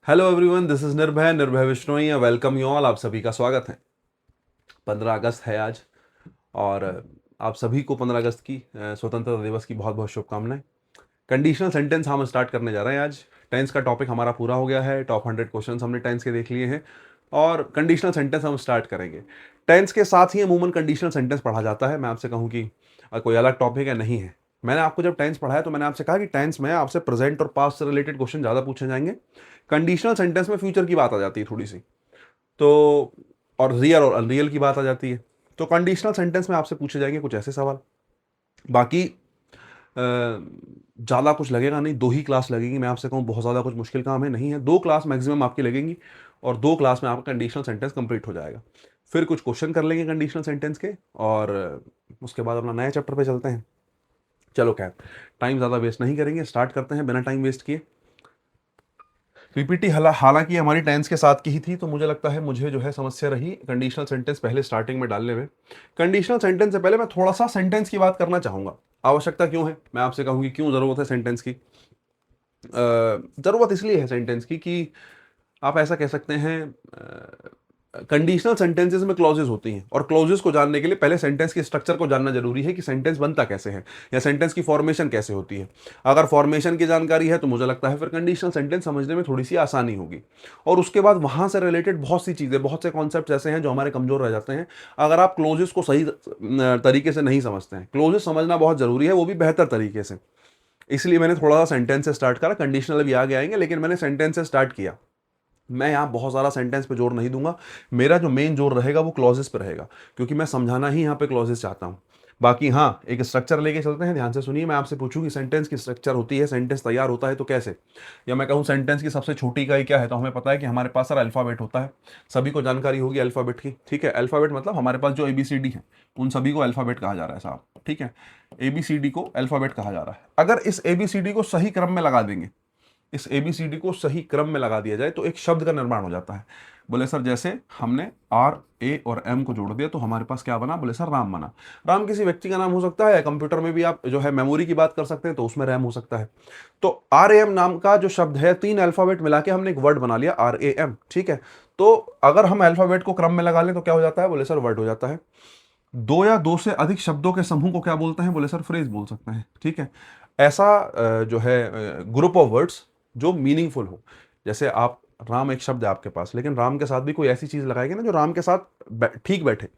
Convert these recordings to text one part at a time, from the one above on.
Hello everyone, this is निर्भय निर्भय Bishnoi. Welcome you all. आप सभी का स्वागत है। 15 अगस्त है आज। और आप सभी को 15 अगस्त की स्वतंत्रता दिवस की बहुत बहुत शुभकामनाएं। कंडीशनल सेंटेंस हम स्टार्ट करने जा रहे हैं आज। टेंस का टॉपिक हमारा पूरा हो गया है। टॉप 100 क्वेश्चन हमने टेंस के देख लिए हैं और कंडीशनल सेंटेंस हम स्टार्ट करेंगे। टेंस के साथ ही अमूमन कंडीशनल सेंटेंस पढ़ा जाता है। मैं आपसे कहूँ कि कोई अलग टॉपिक है नहीं है। मैंने आपको जब टेंस पढ़ाया तो मैंने आपसे कहा कि टेंस में आपसे प्रेजेंट और पास्ट से रिलेटेड क्वेश्चन ज़्यादा पूछे जाएंगे। कंडीशनल सेंटेंस में फ्यूचर की बात आ जाती है थोड़ी सी। तो और रियल और अनरियल की बात आ जाती है। तो कंडीशनल सेंटेंस में आपसे पूछे जाएंगे कुछ ऐसे सवाल। बाकी ज़्यादा कुछ लगेगा नहीं, 2 ही क्लास लगेगी। मैं आपसे कहूँ बहुत ज़्यादा कुछ मुश्किल काम है नहीं है। 2 क्लास मैक्सिमम आपकी लगेंगी और 2 क्लास में आपका कंडीशनल सेंटेंस कंप्लीट हो जाएगा। फिर कुछ क्वेश्चन कर लेंगे कंडीशनल सेंटेंस के और उसके बाद अपना नए चैप्टर पे चलते हैं। चलो खैर, टाइम ज़्यादा वेस्ट नहीं करेंगे, स्टार्ट करते हैं बिना टाइम वेस्ट किए। पीपीटी हालांकि हमारी टेंस के साथ की ही थी, तो मुझे लगता है मुझे जो है समस्या रही कंडीशनल सेंटेंस पहले स्टार्टिंग में डालने में। कंडीशनल सेंटेंस से पहले मैं थोड़ा सा सेंटेंस की बात करना चाहूंगा। आवश्यकता क्यों है, मैं आपसे कहूंगी क्यों जरूरत है सेंटेंस की। जरूरत इसलिए है सेंटेंस की कि आप ऐसा कह सकते हैं, कंडीशनल सेंटेंसेस में क्लॉजेस होती हैं और क्लॉजेस को जानने के लिए पहले सेंटेंस के स्ट्रक्चर को जानना जरूरी है कि सेंटेंस बनता कैसे है या सेंटेंस की फॉर्मेशन कैसे होती है। अगर फॉर्मेशन की जानकारी है तो मुझे लगता है फिर कंडीशनल सेंटेंस समझने में थोड़ी सी आसानी होगी। और उसके बाद वहां से रिलेटेड बहुत सी चीजें, बहुत से कॉन्सेप्ट ऐसे हैं जो हमारे कमजोर रह जाते हैं अगर आप क्लोजेस को सही तरीके से नहीं समझते हैं। क्लोजेस समझना बहुत जरूरी है, वो भी बेहतर तरीके से। इसलिए मैंने थोड़ा सा सेंटेंस से स्टार्ट करा। कंडीशनल भी आगे आएंगे, लेकिन मैंने सेंटेंस से स्टार्ट किया। मैं यहाँ बहुत सारा सेंटेंस पे जोर नहीं दूंगा। मेरा जो मेन जोर रहेगा वो क्लॉजेस पे रहेगा, क्योंकि मैं समझाना ही यहाँ पे क्लॉजेस चाहता हूँ। बाकी हाँ, एक स्ट्रक्चर लेके चलते हैं, ध्यान से सुनिए। मैं आपसे पूछूं कि सेंटेंस की स्ट्रक्चर होती है, सेंटेंस तैयार होता है तो कैसे। या मैं कहूँ सेंटेंस की सबसे छोटी इकाई क्या है, तो हमें पता है कि हमारे पास सर अल्फाबेट होता है। सभी को जानकारी होगी अल्फाबेट की, ठीक है। अल्फाबेट मतलब हमारे पास जो ABCD है उन सभी को अल्फाबेट कहा जा रहा है साहब, ठीक है। ABCD को अल्फाबेट कहा जा रहा है। अगर इस ABCD को सही क्रम में लगा देंगे, इस ABCD को सही क्रम में लगा दिया जाए तो एक शब्द का निर्माण हो जाता है। बोले सर जैसे हमने R, A और M को जोड़ दिया तो हमारे पास क्या बना, बोले सर राम बना। राम किसी व्यक्ति का नाम हो सकता है, कंप्यूटर में भी आप जो है मेमोरी की बात कर सकते हैं तो उसमें रैम हो सकता है। तो RAM नाम का जो शब्द है, 3 अल्फाबेट मिला के हमने एक वर्ड बना लिया RAM, ठीक है। तो अगर हम अल्फाबेट को क्रम में लगा लें तो क्या हो जाता है, बोले सर वर्ड हो जाता है। दो या दो से अधिक शब्दों के समूह को क्या बोलते हैं, बोले सर फ्रेज बोल सकते हैं, ठीक है। ऐसा जो है ग्रुप ऑफ वर्ड्स जो मीनिंगफुल हो। जैसे आप, राम एक शब्द है आपके पास, लेकिन राम के साथ भी कोई ऐसी चीज लगाएंगे ना जो राम के साथ ठीक बैठे।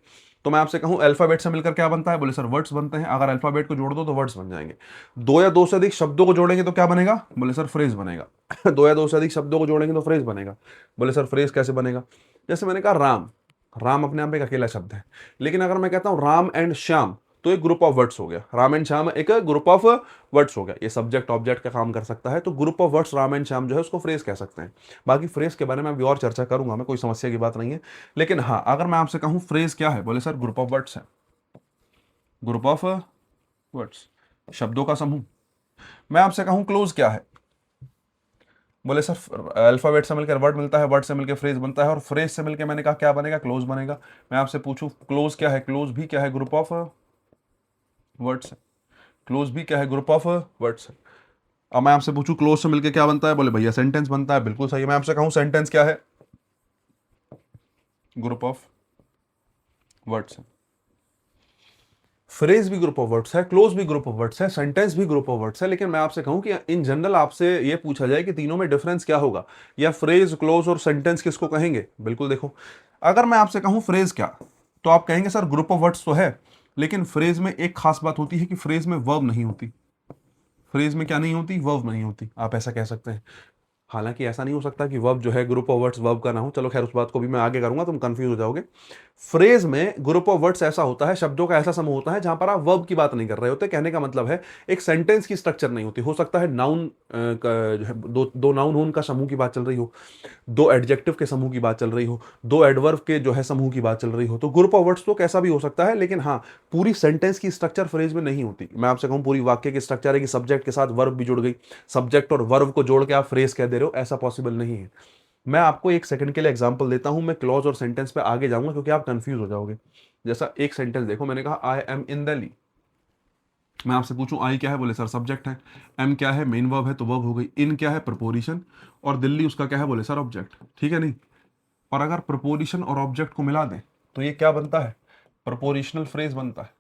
तो मैं आपसे कहूं अल्फाबेट से मिलकर क्या बनता है, बोले सर वर्ड्स बनते हैं। अगर अल्फाबेट को जोड़ दो तो वर्ड्स बन जाएंगे। दो या दो से अधिक शब्दों को जोड़ेंगे तो क्या बनेगा, बोले सर फ्रेज बनेगा। दो या दो से अधिक शब्दों को जोड़ेंगे तो फ्रेज बनेगा। बोले सर फ्रेज कैसे बनेगा, जैसे मैंने कहा राम, राम अपने आप में एक अकेला शब्द है। लेकिन अगर मैं कहता हूं राम एंड श्याम, तो एक ग्रुप ऑफ वर्ड्स हो गया। राम एंड श्याम एक ग्रुप ऑफ वर्ड्स हो गया। ये सब्जेक्ट ऑब्जेक्ट का काम कर सकता है, तो group of words Ram and Shyam जो है उसको फ्रेज कह सकते हैं। बाकी फ्रेज के बारे में अभी और चर्चा करूंगा मैं, कोई समस्या की बात नहीं है। लेकिन हाँ, अगर मैं आपसे कहूं फ्रेज क्या है, बोले सर ग्रुप ऑफ वर्ड्स है। ग्रुप ऑफ वर्ड्स, शब्दों का समूह। मैं आपसे कहूं क्लोज क्या है, बोले सर अल्फाबेट से मिलकर वर्ड मिलता है, वर्ड से मिलकर फ्रेज बनता है, और फ्रेज से मिलकर मैंने कहा क्या बनेगा, क्लोज बनेगा। मैं आपसे पूछूं क्लोज क्या है, क्लोज भी क्या है, ग्रुप ऑफ वर्ड्स है। क्लोज भी क्या है, ग्रुप ऑफ वर्ड्स है। अब मैं आपसे पूछूं क्लोज से मिलकर क्या बनता है, बोले भैया सेंटेंस बनता है। बिल्कुल सही है। मैं आपसे कहूं सेंटेंस क्या है, ग्रुप ऑफ वर्ड्स है। फ्रेज भी ग्रुप ऑफ वर्ड्स है, क्लोज भी ग्रुप ऑफ वर्ड्स है, सेंटेंस भी ग्रुप ऑफ वर्ड्स है। लेकिन मैं आपसे कहूं कि इन जनरल आपसे ये पूछा जाए कि तीनों में डिफरेंस क्या होगा, या फ्रेज, क्लोज और सेंटेंस किसको कहेंगे। बिल्कुल देखो, अगर मैं आपसे कहूं फ्रेज क्या, तो आप कहेंगे सर ग्रुप ऑफ वर्ड्स तो है, लेकिन फ्रेज में एक खास बात होती है कि फ्रेज में वर्ब नहीं होती। फ्रेज में क्या नहीं होती, वर्ब नहीं होती। आप ऐसा कह सकते हैं। हालांकि ऐसा नहीं हो सकता कि वर्ब जो है ग्रुप ऑफ वर्ड्स वर्ब का ना हो। चलो खैर, उस बात को भी मैं आगे करूंगा, तुम कंफ्यूज हो जाओगे। फ्रेज में ग्रुप ऑफ वर्ड्स ऐसा होता है, शब्दों का ऐसा समूह होता है जहां पर आप वर्ब की बात नहीं कर रहे होते। कहने का मतलब है एक सेंटेंस की स्ट्रक्चर नहीं होती। हो सकता है नाउन जो है दो दो नाउन हो, उनका समूह की बात चल रही हो, दो एडजेक्टिव के समूह की बात चल रही हो, दो एडवर्ब के जो है समूह की बात चल रही हो। तो ग्रुप ऑफ वर्ड्स तो कैसा भी हो सकता है, लेकिन हाँ, पूरी सेंटेंस की स्ट्रक्चर फ्रेज में नहीं होती। मैं आपसे कहूं पूरी वाक्य की स्ट्रक्चर है कि सब्जेक्ट के साथ वर्ब भी जुड़ गई, सब्जेक्ट और वर्ब को जोड़ के आप फ्रेज कह दे रहे हो, ऐसा पॉसिबल नहीं है। मैं आपको एक सेकंड के लिए एग्जांपल देता हूं, मैं क्लॉज और सेंटेंस पे आगे जाऊंगा क्योंकि आप कंफ्यूज हो जाओगे। जैसा एक सेंटेंस देखो, मैंने कहा आई एम इन दिल्ली, मैं आपसे पूछूं आई क्या है, बोले सर सब्जेक्ट है। एम क्या है, मेन वर्ब है तो वर्ब हो गई। इन क्या है, प्रपोजिशन। और दिल्ली उसका क्या है, बोले सर ऑब्जेक्ट। ठीक है नहीं। और अगर प्रपोजिशन और ऑब्जेक्ट को मिला दें तो ये क्या बनता है, प्रपोजिशनल फ्रेज बनता है।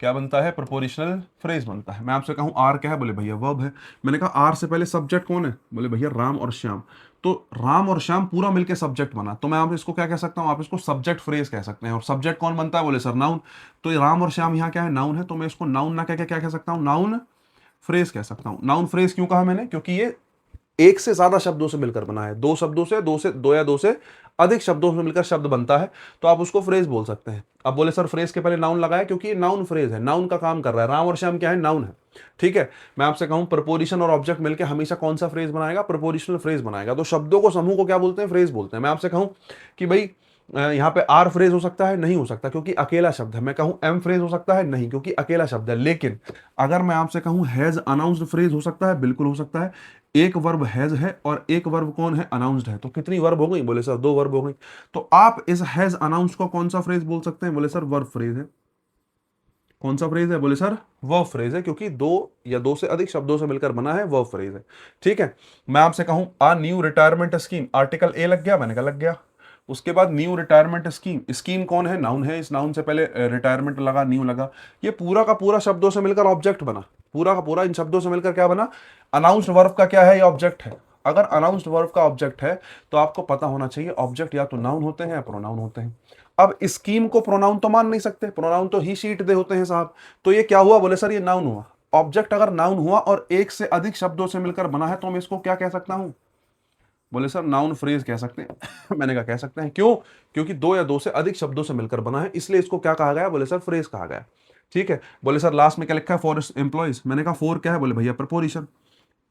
क्या बनता है, प्रपोजिशनल फ्रेज बनता है। मैं आपसे कहूं आर क्या है, बोले भैया वर्ब है। मैंने कहा आर से पहले सब्जेक्ट कौन है, बोले भैया राम और श्याम। तो राम और श्याम पूरा मिलके सब्जेक्ट बना, तो मैं आप इसको क्या कह सकता हूं, आप इसको सब्जेक्ट फ्रेज कह सकते हैं। और सब्जेक्ट कौन बनता है, बोले सर नाउन। तो ये राम और श्याम यहाँ क्या है, नाउन है, तो मैं इसको नाउन ना कह के क्या कह सकता हूँ, नाउन फ्रेज कह सकता हूँ। नाउन फ्रेज क्यों कहा मैंने, क्योंकि ये एक से ज्यादा शब्दों से मिलकर बना है। दो शब्दों से, दो या दो से अधिक शब्दों से मिलकर शब्द बनता है, तो आप उसको फ्रेज बोल सकते हैं। अब बोले सर फ्रेज के पहले नाउन लगाया, क्योंकि ये नाउन फ्रेज है, नाउन का काम कर रहा है। राम और श्याम क्या है, नाउन है। ठीक है। मैं आपसे कहूं प्रपोजिशन और ऑब्जेक्ट मिलकर हमेशा कौन सा फ्रेज बनाएगा, प्रपोजिशनल फ्रेज बनाएगा। तो शब्दों को, समूह को क्या बोलते हैं, फ्रेज बोलते हैं। मैं आपसे कहूं कि भाई यहाँ पे आर फ्रेज हो सकता है, नहीं हो सकता क्योंकि अकेला शब्द है। मैं कहूं एम फ्रेज हो सकता है, नहीं, क्योंकि अकेला शब्द है। लेकिन अगर मैं आपसे कहूं हैज अनाउंस्ड फ्रेज हो सकता है, बिल्कुल हो सकता है। एक वर्ब हैज है और एक वर्ब कौन है, अनाउंस्ड है। तो कितनी वर्ब हो गई, बोले सर दो वर्ब हो गई। तो आप इस हैज अनाउंस्ड को कौन सा फ्रेज बोल सकते हैं, बोले सर वर्ब फ्रेज है। कौन सा फ्रेज है, बोले सर वर्ब फ्रेज है, क्योंकि दो या दो से अधिक शब्दों से मिलकर बना है, वर्ब फ्रेज है। ठीक है। मैं आपसे कहूं आ new retirement scheme, article a लग गया, मैंने कहा लग गया। उसके बाद न्यू रिटायरमेंट स्कीम, स्कीम कौन है, नाउन है। इस नाउन से पहले रिटायरमेंट लगा, न्यू लगा। ये पूरा का पूरा शब्दों से मिलकर ऑब्जेक्ट बना। पूरा का पूरा इन शब्दों से मिलकर क्या बना, अनाउंस्ड वर्ब का क्या है, ये ऑब्जेक्ट है। अगर अनाउंस्ड वर्ब का ऑब्जेक्ट है तो आपको पता होना चाहिए ऑब्जेक्ट या तो नाउन होते हैं या प्रोनाउन होते हैं। अब स्कीम को प्रोनाउन तो मान नहीं सकते, प्रोनाउन तो ही शीट दे होते हैं साहब। तो ये क्या हुआ, बोले सर ये नाउन हुआ। ऑब्जेक्ट अगर नाउन हुआ और एक से अधिक शब्दों से मिलकर बना है तो मैं इसको क्या कह सकता हूं, बोले सर नाउन फ्रेज कह सकते हैं। मैंने कहा कह सकते हैं, क्यों, क्योंकि दो या दो से अधिक शब्दों से मिलकर बना है, इसलिए इसको क्या कहा गया, बोले सर फ्रेज कहा गया। ठीक है। बोले सर लास्ट में क्या लिखा है, फॉर एम्प्लॉइज। मैंने कहा फॉर क्या है, बोले भैया प्रपोजिशन।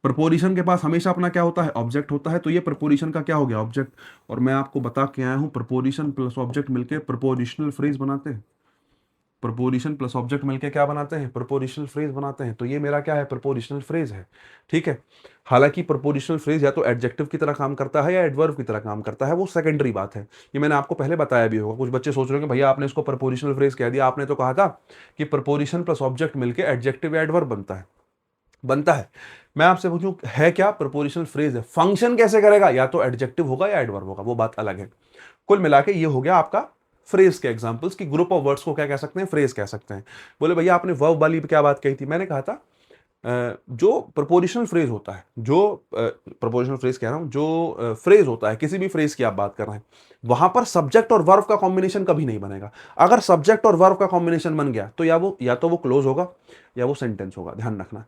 प्रपोजिशन के पास हमेशा अपना क्या होता है, ऑब्जेक्ट होता है। तो ये प्रपोजिशन का क्या हो गया, ऑब्जेक्ट। और मैं आपको बता के आया हूं प्रपोजिशन प्लस ऑब्जेक्ट मिलकर प्रपोजिशनल फ्रेज बनाते हैं। प्रपोजिशन प्लस ऑब्जेक्ट मिलके क्या बनाते हैं, प्रपोजिशनल फ्रेज बनाते हैं। तो ये मेरा क्या है, प्रपोजिशनल फ्रेज है। ठीक है। हालांकि प्रपोजिशनल फ्रेज या तो एडजेक्टिव की तरह काम करता है या एडवर्ब की तरह काम करता है, वो सेकेंडरी बात है। ये मैंने आपको पहले बताया भी होगा। कुछ बच्चे सोच रहे होंगे भैया आपने इसको प्रपोजिशनल फ्रेज कह दिया, आपने तो कहा था कि प्रपोजिशन प्लस ऑब्जेक्ट मिलके एडजेक्टिव या एडवर्ब बनता है। मैं आपसे पूछूं है क्या, प्रपोजिशनल फ्रेज है। फंक्शन कैसे करेगा, या तो एडजेक्टिव होगा या एडवर्ब होगा, वो बात अलग है। कुल मिला के ये हो गया आपका फ्रेज के एग्जांपल्स की, ग्रुप ऑफ वर्ड्स को क्या कह सकते हैं, फ्रेज कह सकते हैं। बोले भैया आपने वर्ब वाली पे क्या बात कही थी, मैंने कहा था जो प्रपोजिशनल फ्रेज होता है, जो प्रपोजिशनल फ्रेज कह रहा हूं, जो फ्रेज होता है, किसी भी फ्रेज की आप बात कर रहे हैं, वहां पर सब्जेक्ट और वर्ब का कॉम्बिनेशन कभी नहीं बनेगा। अगर सब्जेक्ट और वर्ब का कॉम्बिनेशन बन गया तो या तो वो क्लोज होगा या वो सेंटेंस होगा, ध्यान रखना।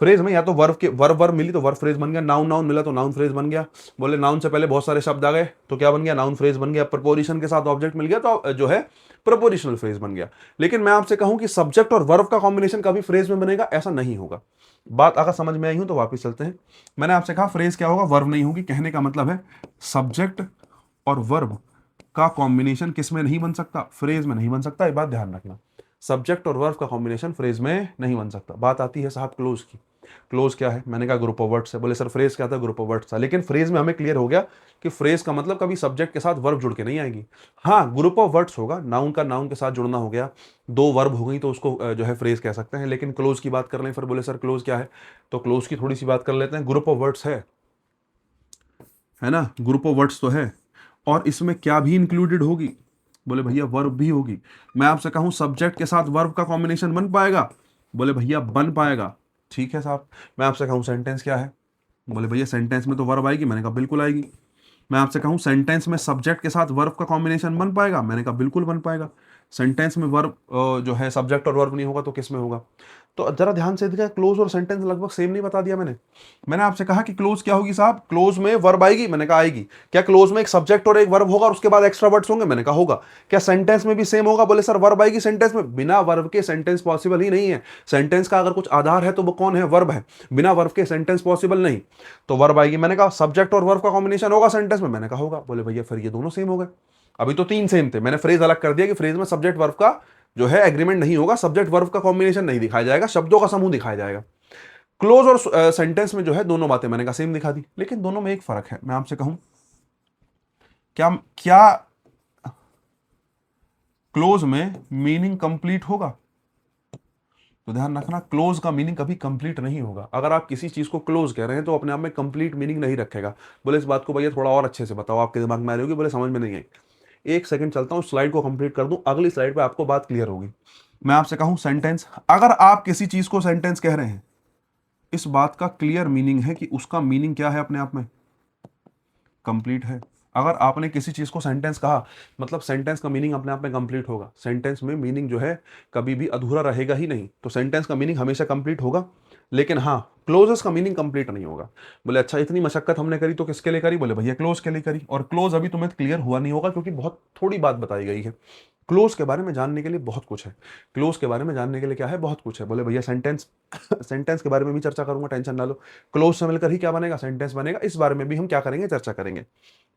फ्रेज में या तो वर्ब मिली तो वर्ब फ्रेज बन गया, नाउन नाउन मिला तो नाउन फ्रेज बन गया। बोले नाउन से पहले बहुत सारे शब्द आ गए तो क्या बन गया, नाउन फ्रेज बन गया। प्रपोजिशन के साथ ऑब्जेक्ट मिल गया तो जो है प्रपोजिशनल फ्रेज बन गया। लेकिन मैं आपसे कहूं कि सब्जेक्ट और वर्ब का कॉम्बिनेशन कभी फ्रेज में बनेगा, ऐसा नहीं होगा। बात अगर समझ में आई हो तो वापस चलते हैं। मैंने आपसे कहा फ्रेज क्या होगा, वर्ब नहीं होगी। कहने का मतलब है सब्जेक्ट और वर्ब का कॉम्बिनेशन किस में नहीं बन सकता, फ्रेज में नहीं बन सकता। ये बात ध्यान रखना, सब्जेक्ट और वर्ब का कॉम्बिनेशन फ्रेज में नहीं बन सकता। बात आती है साहब क्लोज की। क्लोज क्या है, मैंने कहा ग्रुप ऑफ वर्ड्स है। बोले सर फ्रेज क्या था, ग्रुप ऑफ वर्ड्स था। लेकिन फ्रेज में हमें क्लियर हो गया कि फ्रेज का मतलब कभी सब्जेक्ट के साथ वर्ब जुड़ के नहीं आएगी। हाँ ग्रुप ऑफ वर्ड्स होगा, नाउन का नाउन के साथ जुड़ना हो गया, दो वर्ब हो गई तो उसको जो है फ्रेज कह सकते हैं। लेकिन क्लोज की बात कर लें फिर, बोले सर क्लोज क्या है, तो क्लोज की थोड़ी सी बात कर लेते हैं। ग्रुप ऑफ वर्ड्स है ना, ग्रुप ऑफ वर्ड्स तो है। और इसमें क्या भी इंक्लूडेड होगी, बोले भैया वर्ब भी होगी। मैं आपसे कहूं सब्जेक्ट के साथ वर्ब का कॉम्बिनेशन बन पाएगा, बोले भैया बन पाएगा। ठीक है साहब। मैं आपसे कहूं सेंटेंस क्या है, बोले भैया सेंटेंस में तो वर्ब आएगी, मैंने कहा बिल्कुल आएगी। मैं आपसे कहूं सेंटेंस में सब्जेक्ट के साथ वर्ब का कॉम्बिनेशन बन पाएगा, मैंने कहा बिल्कुल बन पाएगा। सेंटेंस में वर्ब जो है सब्जेक्ट और वर्ब नहीं होगा तो किस में होगा। तो जरा ध्यान से देखिए, क्लोज और सेंटेंस लगभग सेम नहीं बता दिया मैंने आपसे कहा कि क्लोज क्या होगी साहब, क्लोज में वर्ब आएगी, मैंने कहा आएगी। क्या क्लोज में एक सब्जेक्ट और एक वर्ब होगा और उसके बाद एक्स्ट्रा वर्ड्स होंगे, मैंने कहा होगा। क्या सेंटेंस में भी सेम होगा, बोले सर वर्ब आएगी सेंटेंस में, बिना वर्ब के सेंटेंस पॉसिबल ही नहीं है। सेंटेंस का अगर कुछ आधार है तो वो कौन है, वर्ब है। बिना वर्ब के सेंटेंस पॉसिबल नहीं। तो वर्ब आएगी, मैंने कहा सब्जेक्ट और वर्ब का कॉम्बिनेशन होगा सेंटेंस में, मैंने कहा होगा। बोले भैया फिर ये दोनों सेम हो गए। अभी तो तीन सेम थे, मैंने फ्रेज अलग कर दिया कि फ्रेज में सब्जेक्ट वर्ब का जो है एग्रीमेंट नहीं होगा, सब्जेक्ट वर्ब का कॉम्बिनेशन नहीं दिखाया जाएगा, शब्दों का समूह दिखाया जाएगा। क्लोज और सेंटेंस में जो है दोनों बातें मैंने कहा सेम दिखा दी, लेकिन दोनों में एक फर्क है। मैं आपसे कहूं क्या क्या क्लोज में मीनिंग कंप्लीट होगा, तो ध्यान रखना, क्लोज का मीनिंग कभी कंप्लीट नहीं होगा। अगर आप किसी चीज को क्लोज कह रहे हैं तो अपने आप में कंप्लीट मीनिंग नहीं रखेगा। बोले इस बात को भैया थोड़ा और अच्छे से बताओ, आपके दिमाग में आ रही होगी, बोले समझ में नहीं आई। एक सेकंड चलता हूं, स्लाइड को कंप्लीट कर दूं, अगली स्लाइड पे आपको बात क्लियर होगी। मैं आपसे कहूं सेंटेंस, अगर आप किसी चीज को सेंटेंस कह रहे हैं, इस बात का क्लियर मीनिंग है कि उसका मीनिंग क्या है, अपने आप में कंप्लीट है। अगर आपने किसी चीज को सेंटेंस कहा, मतलब सेंटेंस का मीनिंग अपने आप में कंप्लीट होगा। सेंटेंस में मीनिंग जो है कभी भी अधूरा रहेगा ही नहीं, तो सेंटेंस का मीनिंग हमेशा कंप्लीट होगा। लेकिन हाँ, क्लोजेस का मीनिंग कंप्लीट नहीं होगा। बोले अच्छा, इतनी मशक्कत हमने करी तो किसके लिए करी? बोले भैया क्लोज के लिए करी। और क्लोज अभी तुम्हें क्लियर हुआ नहीं होगा क्योंकि बहुत थोड़ी बात बताई गई है। क्लोज के बारे में जानने के लिए बहुत कुछ है। क्लोज के बारे में जानने के लिए क्या है, बहुत कुछ है। बोले भैया सेंटेंस सेंटेंस के बारे में भी चर्चा करूंगा, टेंशन ना लो। क्लोज से मिलकर ही क्या बनेगा, सेंटेंस बनेगा। इस बारे में भी हम क्या करेंगे, चर्चा करेंगे।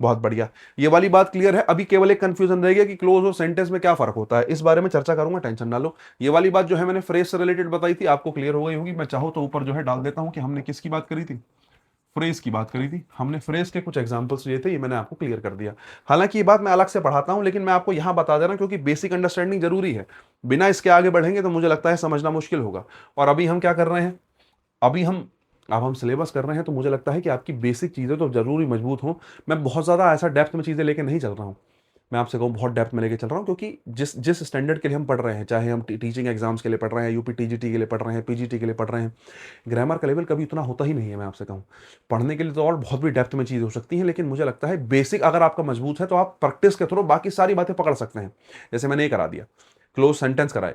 बहुत बढ़िया, ये वाली बात क्लियर है। अभी केवल एक कंफ्यूजन रह गया कि क्लोज और सेंटेंस में क्या फर्क होता है, इस बारे में चर्चा करूंगा, टेंशन ना लो। ये वाली बात जो है मैंने फ्रेज से रिलेटेड बताई थी, आपको क्लियर हो गई होगी। मैं चाहूँ तो ऊपर जो है डाल देता हूं कि हमने किसकी बात करी थी, फ्रेज की बात करी थी हमने। फ्रेज के कुछ एग्जांपल्स लिए थे, ये मैंने आपको क्लियर कर दिया। हालांकि ये बात मैं अलग से पढ़ाता हूं, लेकिन मैं आपको यहां बता दे रहा हूं क्योंकि बेसिक अंडरस्टैंडिंग जरूरी है। बिना इसके आगे बढ़ेंगे तो मुझे लगता है समझना मुश्किल होगा। और अभी हम क्या कर रहे हैं, अभी हम अब हम सिलेबस कर रहे हैं, तो मुझे लगता है कि आपकी बेसिक चीजें तो जरूरी मजबूत हों। मैं बहुत ज्यादा ऐसा डेप्थ में चीजें लेके नहीं चल रहा हूं। मैं आपसे कहूँ बहुत डेप्थ में लेके चल रहा हूँ, क्योंकि जिस जिस स्टैंडर्ड के लिए हम पढ़ रहे हैं, चाहे हम टीचिंग एग्जाम्स के लिए पढ़ रहे हैं, यूपी टीजीटी के लिए पढ़ रहे हैं, पीजीटी के लिए पढ़ रहे हैं, ग्रामर का लेवल कभी इतना होता ही नहीं है। मैं आपसे कहूँ, पढ़ने के लिए तो और बहुत भी डेप्थ में चीज़ हो सकती है, लेकिन मुझे लगता है बेसिक अगर आपका मजबूत है तो आप प्रैक्टिस के थ्रू बाकी सारी बातें पकड़ सकते हैं। जैसे मैंने ये करा दिया, क्लोज सेंटेंस कराए,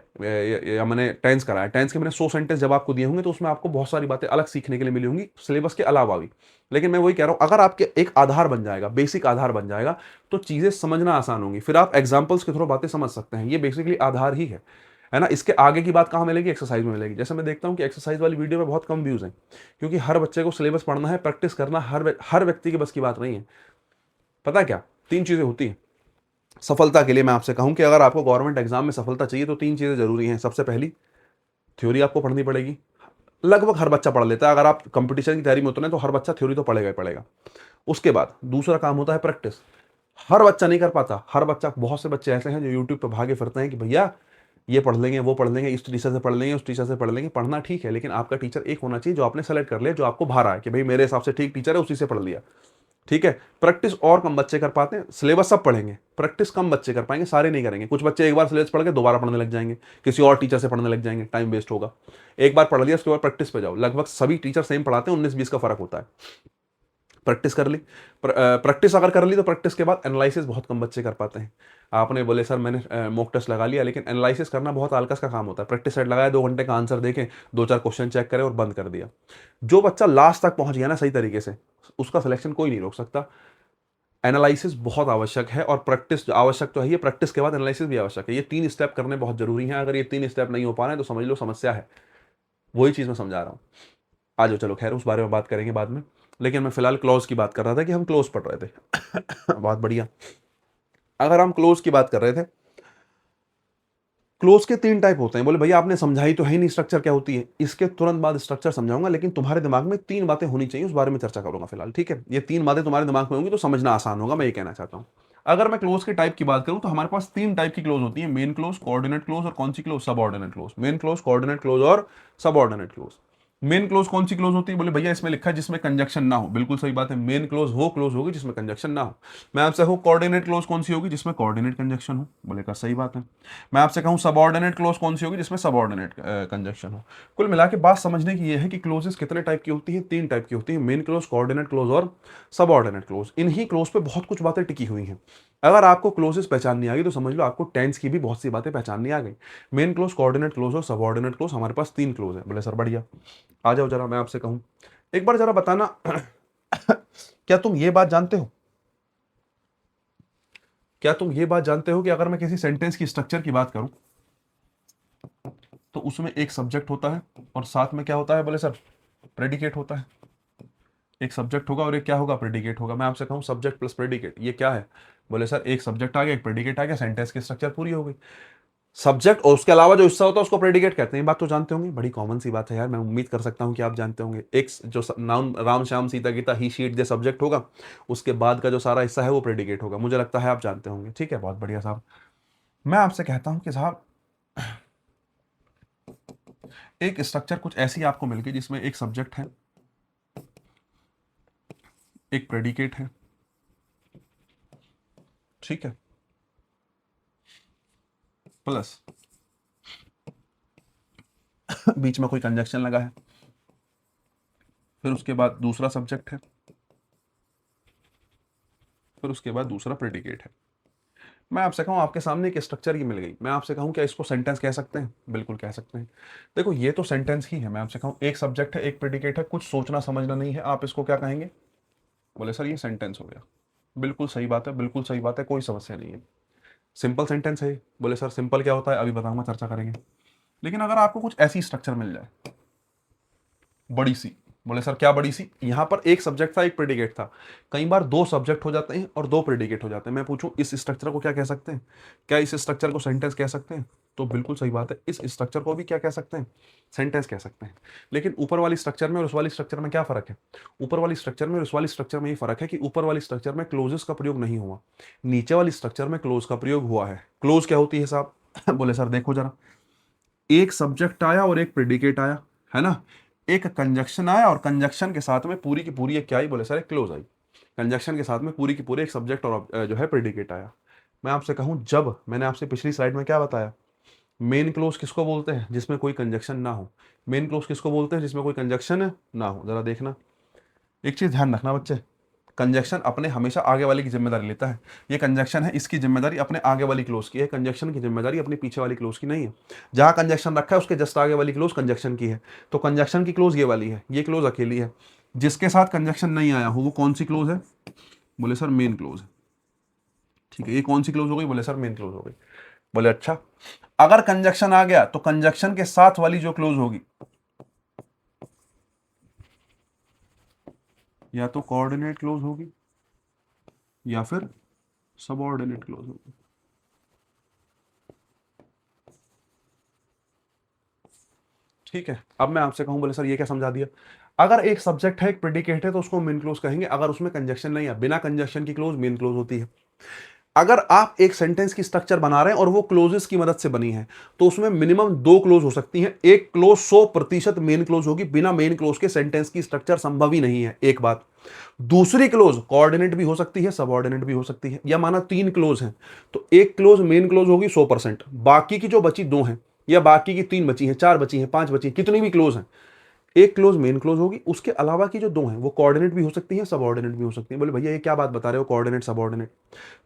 या मैंने टेंस कराया। टेंस के मैंने 100 सेंटेंस जब आपको दिए होंगे तो उसमें आपको बहुत सारी बातें अलग सीखने के लिए मिली होंगी, सिलेबस के अलावा भी। लेकिन मैं वही कह रहा हूं, अगर आपके एक आधार बन जाएगा, बेसिक आधार बन जाएगा, तो चीजें समझना आसान होंगी। फिर आप एग्जाम्पल्स के थ्रू बातें समझ सकते हैं। ये बेसिकली आधार ही है ना। इसके आगे की बात कहाँ मिलेगी, एक्सरसाइज में मिलेगी। जैसे मैं देखता हूँ कि एक्सरसाइज वाली वीडियो में बहुत कम व्यूज हैं, क्योंकि हर बच्चे को सिलेबस पढ़ना है, प्रैक्टिस करना हर व्यक्ति के बस की बात नहीं है। पता है क्या, 3 चीजें होती हैं सफलता के लिए। मैं आपसे कहूं कि अगर आपको गवर्नमेंट एग्जाम में सफलता चाहिए तो 3 चीजें जरूरी हैं। सबसे पहली, थ्योरी आपको पढ़नी पड़ेगी। लगभग हर बच्चा पढ़ लेता है। अगर आप कंपटीशन की तैयारी में उतरे तो हर बच्चा थ्योरी तो पढ़ेगा ही पढ़ेगा। उसके बाद दूसरा काम होता है प्रैक्टिस। हर बच्चा नहीं कर पाता। हर बच्चा, बहुत से बच्चे ऐसे हैं जो यूट्यूब पे भागे फिरते हैं कि भैया ये पढ़ लेंगे, वो पढ़ लेंगे, इस टीचर से पढ़ लेंगे, उस टीचर से पढ़ लेंगे। पढ़ना ठीक है, लेकिन आपका टीचर एक होना चाहिए जो आपने सेलेक्ट कर लिया, जो आपको भा रहा है कि भाई मेरे हिसाब से ठीक टीचर है, उसी से पढ़ लिया। ठीक है। प्रैक्टिस और कम बच्चे कर पाते हैं। सिलेबस सब पढ़ेंगे, प्रैक्टिस कम बच्चे कर पाएंगे, सारे नहीं करेंगे। कुछ बच्चे एक बार सिलेबस पढ़ के दोबारा पढ़ने लग जाएंगे, किसी और टीचर से पढ़ने लग जाएंगे, टाइम वेस्ट होगा। एक बार पढ़ लिया, उसके बाद प्रैक्टिस पे जाओ। लगभग सभी टीचर सेम पढ़ाते हैं, 19-20 का फर्क होता है। प्रैक्टिस कर ली, प्रैक्टिस अगर कर ली तो प्रैक्टिस के बाद एनालिसिस बहुत कम बच्चे कर पाते हैं। आपने बोले सर मैंने मॉक टेस्ट लगा लिया, लेकिन एनालिसिस करना बहुत आलकस का काम होता है। प्रैक्टिस सेट लगाया, 2 घंटे का आंसर देखे, 2-4 क्वेश्चन चेक करे और बंद कर दिया। जो बच्चा लास्ट तक पहुंच गया ना सही तरीके से, उसका सिलेक्शन कोई नहीं रोक सकता। एनालिसिस बहुत आवश्यक है, और प्रैक्टिस आवश्यक तो है ही, प्रैक्टिस के बाद एनालिसिस भी आवश्यक है। ये 3 स्टेप करने बहुत जरूरी हैं। अगर ये 3 स्टेप नहीं हो पा रहे हैं तो समझ लो समस्या है। वही चीज मैं समझा रहा हूँ। आ जाओ, चलो खैर उस बारे में बात करेंगे बाद में। लेकिन मैं फिलहाल क्लोज की बात कर रहा था कि हम क्लोज पढ़ रहे थे। बहुत बढ़िया। अगर हम क्लोज की बात कर रहे थे, क्लोज के 3 टाइप होते हैं। बोले भैया आपने समझाई तो है नहीं स्ट्रक्चर क्या होती है। इसके तुरंत बाद स्ट्रक्चर समझाऊंगा, लेकिन तुम्हारे दिमाग में 3 बातें होनी चाहिए, उस बारे में चर्चा करूंगा फिलहाल। ठीक है, ये 3 बातें तुम्हारे दिमाग में होंगी तो समझना आसान होगा, मैं ये कहना चाहता हूं। अगर मैं क्लोज के टाइप की बात करूं तो हमारे पास 3 टाइप की क्लोज होती है, मेन क्लोज, कोऑर्डिनेट क्लोज और कौन सी clause, subordinate clause. Main clause, coordinate clause और सबऑर्डिनेट क्लोज। मेन क्लोज कौन सी क्लोज होती है? बोले भैया इसमें लिखा है जिसमें कंजक्शन ना हो। बिल्कुल सही बात है, मेन क्लोज वो क्लोज होगी जिसमें कंजक्शन ना हो। मैं आपसे कहूँ कोऑर्डिनेट क्लोज कौन सी होगी? जिसमें कोऑर्डिनेट कंजक्शन हो। बोले का सही बात है। मैं आपसे कहूँ सबऑर्डिनेट क्लोज कौन सी होगी? जिसमें सबऑर्डिनेट कंजक्शन हो। कुल मिला के बात समझने की ये है कि क्लोजेस कितने टाइप की होती है? 3 टाइप की होती है, मेन क्लोज, कोऑर्डिनेट क्लोज और सबऑर्डिनेट क्लोज। इन्हीं क्लोज पे बहुत कुछ बातें टिकी हुई हैं। अगर आपको क्लोजेस पहचाननी आ गई तो समझ लो आपको टेंस की भी बहुत सी बातें पहचाननी आ गई। मेन क्लोज, कोऑर्डिनेट क्लोज और सबऑर्डिनेट क्लोज, हमारे पास 3 क्लोज है। बोले सर बढ़िया। आ जाओ जरा, मैं आपसे कहूं, एक बार जरा बताना क्या तुम ये बात जानते हो, क्या तुम ये बात जानते हो कि अगर मैं किसी सेंटेंस की स्ट्रक्चर की बात करूं तो उसमें एक सब्जेक्ट होता है और साथ में क्या होता है? बोले सर प्रेडिकेट होता है। एक सब्जेक्ट होगा और एक क्या होगा? प्रेडिकेट होगा। मैं आपसे कहूं सब्जेक्ट प्लस प्रेडिकेट, ये क्या है? बोले सर एक सब्जेक्ट आ गया, एक प्रेडिकेट आ गया, सेंटेंस की स्ट्रक्चर पूरी हो गई। सब्जेक्ट और उसके अलावा जो हिस्सा होता है उसको प्रेडिकेट कहते हैं। बात तो जानते होंगे, बड़ी कॉमन सी बात है यार। मैं उम्मीद कर सकता हूं कि आप जानते होंगे। एक जो नाउन राम श्याम सीता गीता ही शीट जो सब्जेक्ट होगा, उसके बाद का जो सारा हिस्सा है वो प्रेडिकेट होगा। मुझे लगता है आप जानते होंगे। ठीक है, बहुत बढ़िया साहब। मैं आपसे कहता हूं कि साहब एक स्ट्रक्चर कुछ ऐसी आपको मिल गई जिसमें एक सब्जेक्ट है, एक प्रेडिकेट है, ठीक है, प्लस बीच में कोई कंजक्शन लगा है, फिर उसके बाद दूसरा सब्जेक्ट है, फिर उसके बाद दूसरा प्रेडिकेट है। मैं आपसे कहूँ आपके सामने एक स्ट्रक्चर ही मिल गई, मैं आपसे कहूँ क्या इसको सेंटेंस कह सकते हैं? बिल्कुल कह सकते हैं। देखो ये तो सेंटेंस ही है। मैं आपसे कहूँ एक सब्जेक्ट है, एक प्रेडिकेट है, कुछ सोचना समझना नहीं है, आप इसको क्या कहेंगे? बोले सर ये सेंटेंस हो गया। बिल्कुल सही बात है, बिल्कुल सही बात है, कोई समस्या नहीं है, सिंपल सेंटेंस है। बोले सर सिंपल क्या होता है? अभी बताऊंगा, चर्चा करेंगे। लेकिन अगर आपको कुछ ऐसी स्ट्रक्चर मिल जाए बड़ी सी, बोले सर क्या बड़ी सी? यहां पर एक सब्जेक्ट था, एक प्रेडिकेट था, कई बार दो सब्जेक्ट हो जाते हैं और दो प्रेडिकेट हो जाते हैं। मैं पूछूं इस स्ट्रक्चर को क्या कह सकते हैं? क्या इस स्ट्रक्चर को सेंटेंस कह सकते हैं? तो बिल्कुल सही बात है, इस स्ट्रक्चर को भी क्या कह सकते हैं? सेंटेंस कह सकते हैं। लेकिन ऊपर वाली स्ट्रक्चर में और उस वाली स्ट्रक्चर में क्या फर्क है? ऊपर वाली स्ट्रक्चर में और उस वाली स्ट्रक्चर में ये फर्क है कि ऊपर वाली स्ट्रक्चर में क्लोजेस का प्रयोग नहीं हुआ, नीचे वाली स्ट्रक्चर में क्लोज का प्रयोग हुआ है। क्लोज क्या होती है साहब? बोले सर देखो जरा, एक सब्जेक्ट आया और एक प्रेडिकेट आया, है ना, एक कंजक्शन आया और कंजक्शन के साथ में पूरी की पूरी एक क्या आई? बोले सर एक क्लोज आई। कंजक्शन के साथ में पूरी की पूरी एक सब्जेक्ट और जो है प्रेडिकेट आया। मैं आपसे कहूं, जब मैंने आपसे पिछली स्लाइड में क्या बताया, मेन क्लोज किसको बोलते हैं? जिसमें कोई कंजक्शन ना हो। मेन क्लोज किसको बोलते हैं? जिसमें कोई कंजक्शन ना हो। जरा देखना, एक चीज ध्यान रखना बच्चे, कंजक्शन अपने हमेशा आगे वाले की जिम्मेदारी लेता है। ये कंजक्शन है, इसकी जिम्मेदारी अपने आगे वाली क्लोज की है, कंजक्शन की जिम्मेदारी अपने पीछे वाली क्लोज की नहीं है। जहां कंजक्शन रखा है उसके जस्ट आगे वाली क्लोज कंजक्शन की है, तो कंजक्शन की क्लोज ये वाली है, ये क्लोज अकेली है। जिसके साथ कंजक्शन नहीं आया हो वो कौन सी क्लोज है? बोले सर मेन क्लोज है। ठीक है, ये कौन सी क्लोज हो गई? बोले सर मेन क्लोज हो गई। बोले अच्छा, अगर कंजक्शन आ गया तो कंजक्शन के साथ वाली जो क्लोज होगी या तो कोऑर्डिनेट क्लोज होगी या फिर सबऑर्डिनेट क्लोज होगी। ठीक है, अब मैं आपसे कहूं, बोले सर ये क्या समझा दिया? अगर एक सब्जेक्ट है, एक प्रेडिकेट है, तो उसको मेन क्लोज कहेंगे। अगर उसमें कंजक्शन नहीं है, बिना कंजक्शन की क्लोज मेन क्लोज होती है। अगर आप एक सेंटेंस की स्ट्रक्चर बना रहे हैं और वो क्लोजेस की मदद से बनी है, तो उसमें मिनिमम दो क्लोज हो सकती हैं। एक क्लोज 100% मेन क्लोज होगी, बिना मेन क्लोज के सेंटेंस की स्ट्रक्चर संभव ही नहीं है। एक बात। दूसरी क्लोज कोऑर्डिनेट भी हो सकती है, सबऑर्डिनेट भी हो सकती है। या माना तीन क्लोज हैं, तो एक क्लोज मेन क्लोज होगी 100%, बाकी की जो बची दो हैं, या बाकी की तीन बची हैं, चार बची हैं, पांच बची हैं, कितनी भी क्लोज हैं, एक क्लोज मेन क्लोज होगी, उसके अलावा की जो दो हैं वो कोऑर्डिनेट भी हो सकती हैं, सबऑर्डिनेट भी हो सकती हैं। बोले भैया ये क्या बात बता रहे हो, coordinate subordinate?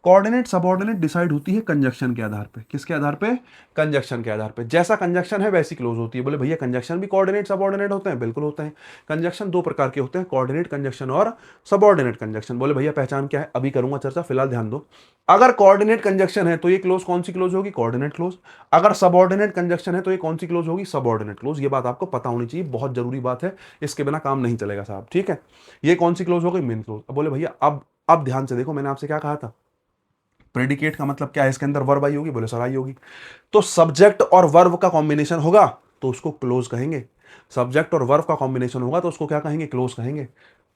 Coordinate subordinate decide होती है कंजक्शन के आधार पे। किसके आधार पे? कंजक्शन के आधार पे। जैसा कंजक्शन है वैसी क्लोज होती है। बोले भैया कंजक्शन भी कोऑर्डिनेट सबऑर्डिनेट होते हैं? बिल्कुल होते हैं। कंजक्शन दो प्रकार के होते हैं, कोऑर्डिनेट कंजक्शन और सबऑर्डिनेट कंजक्शन। बोले भैया पहचान क्या है? अभी करूंगा चर्चा, फिलहाल ध्यान दो। अगर कोऑर्डिनेट कंजक्शन है तो ये क्लोज कौन सी क्लोज होगी? Coordinate close. अगर सबऑर्डिनेट कंजक्शन है तो ये कौन सी क्लोज होगी? Subordinate close. ये बात आपको पता होनी चाहिए, बहुत जरूरी बात है, इसके बिना काम नहीं चलेगा साहब। ठीक है, ये कौन सी क्लोज हो गई? Main close. अब बोले भैया अब ध्यान से देखो, मैंने आपसे क्या कहा था, प्रेडिकेट का मतलब क्या है? इसके अंदर वर्ब आई होगी। बोले सर आई होगी। तो सब्जेक्ट और वर्ब का कॉम्बिनेशन होगा तो उसको क्लोज कहेंगे। सब्जेक्ट और वर्ब का कॉम्बिनेशन होगा तो उसको क्या कहेंगे? क्लोज कहेंगे।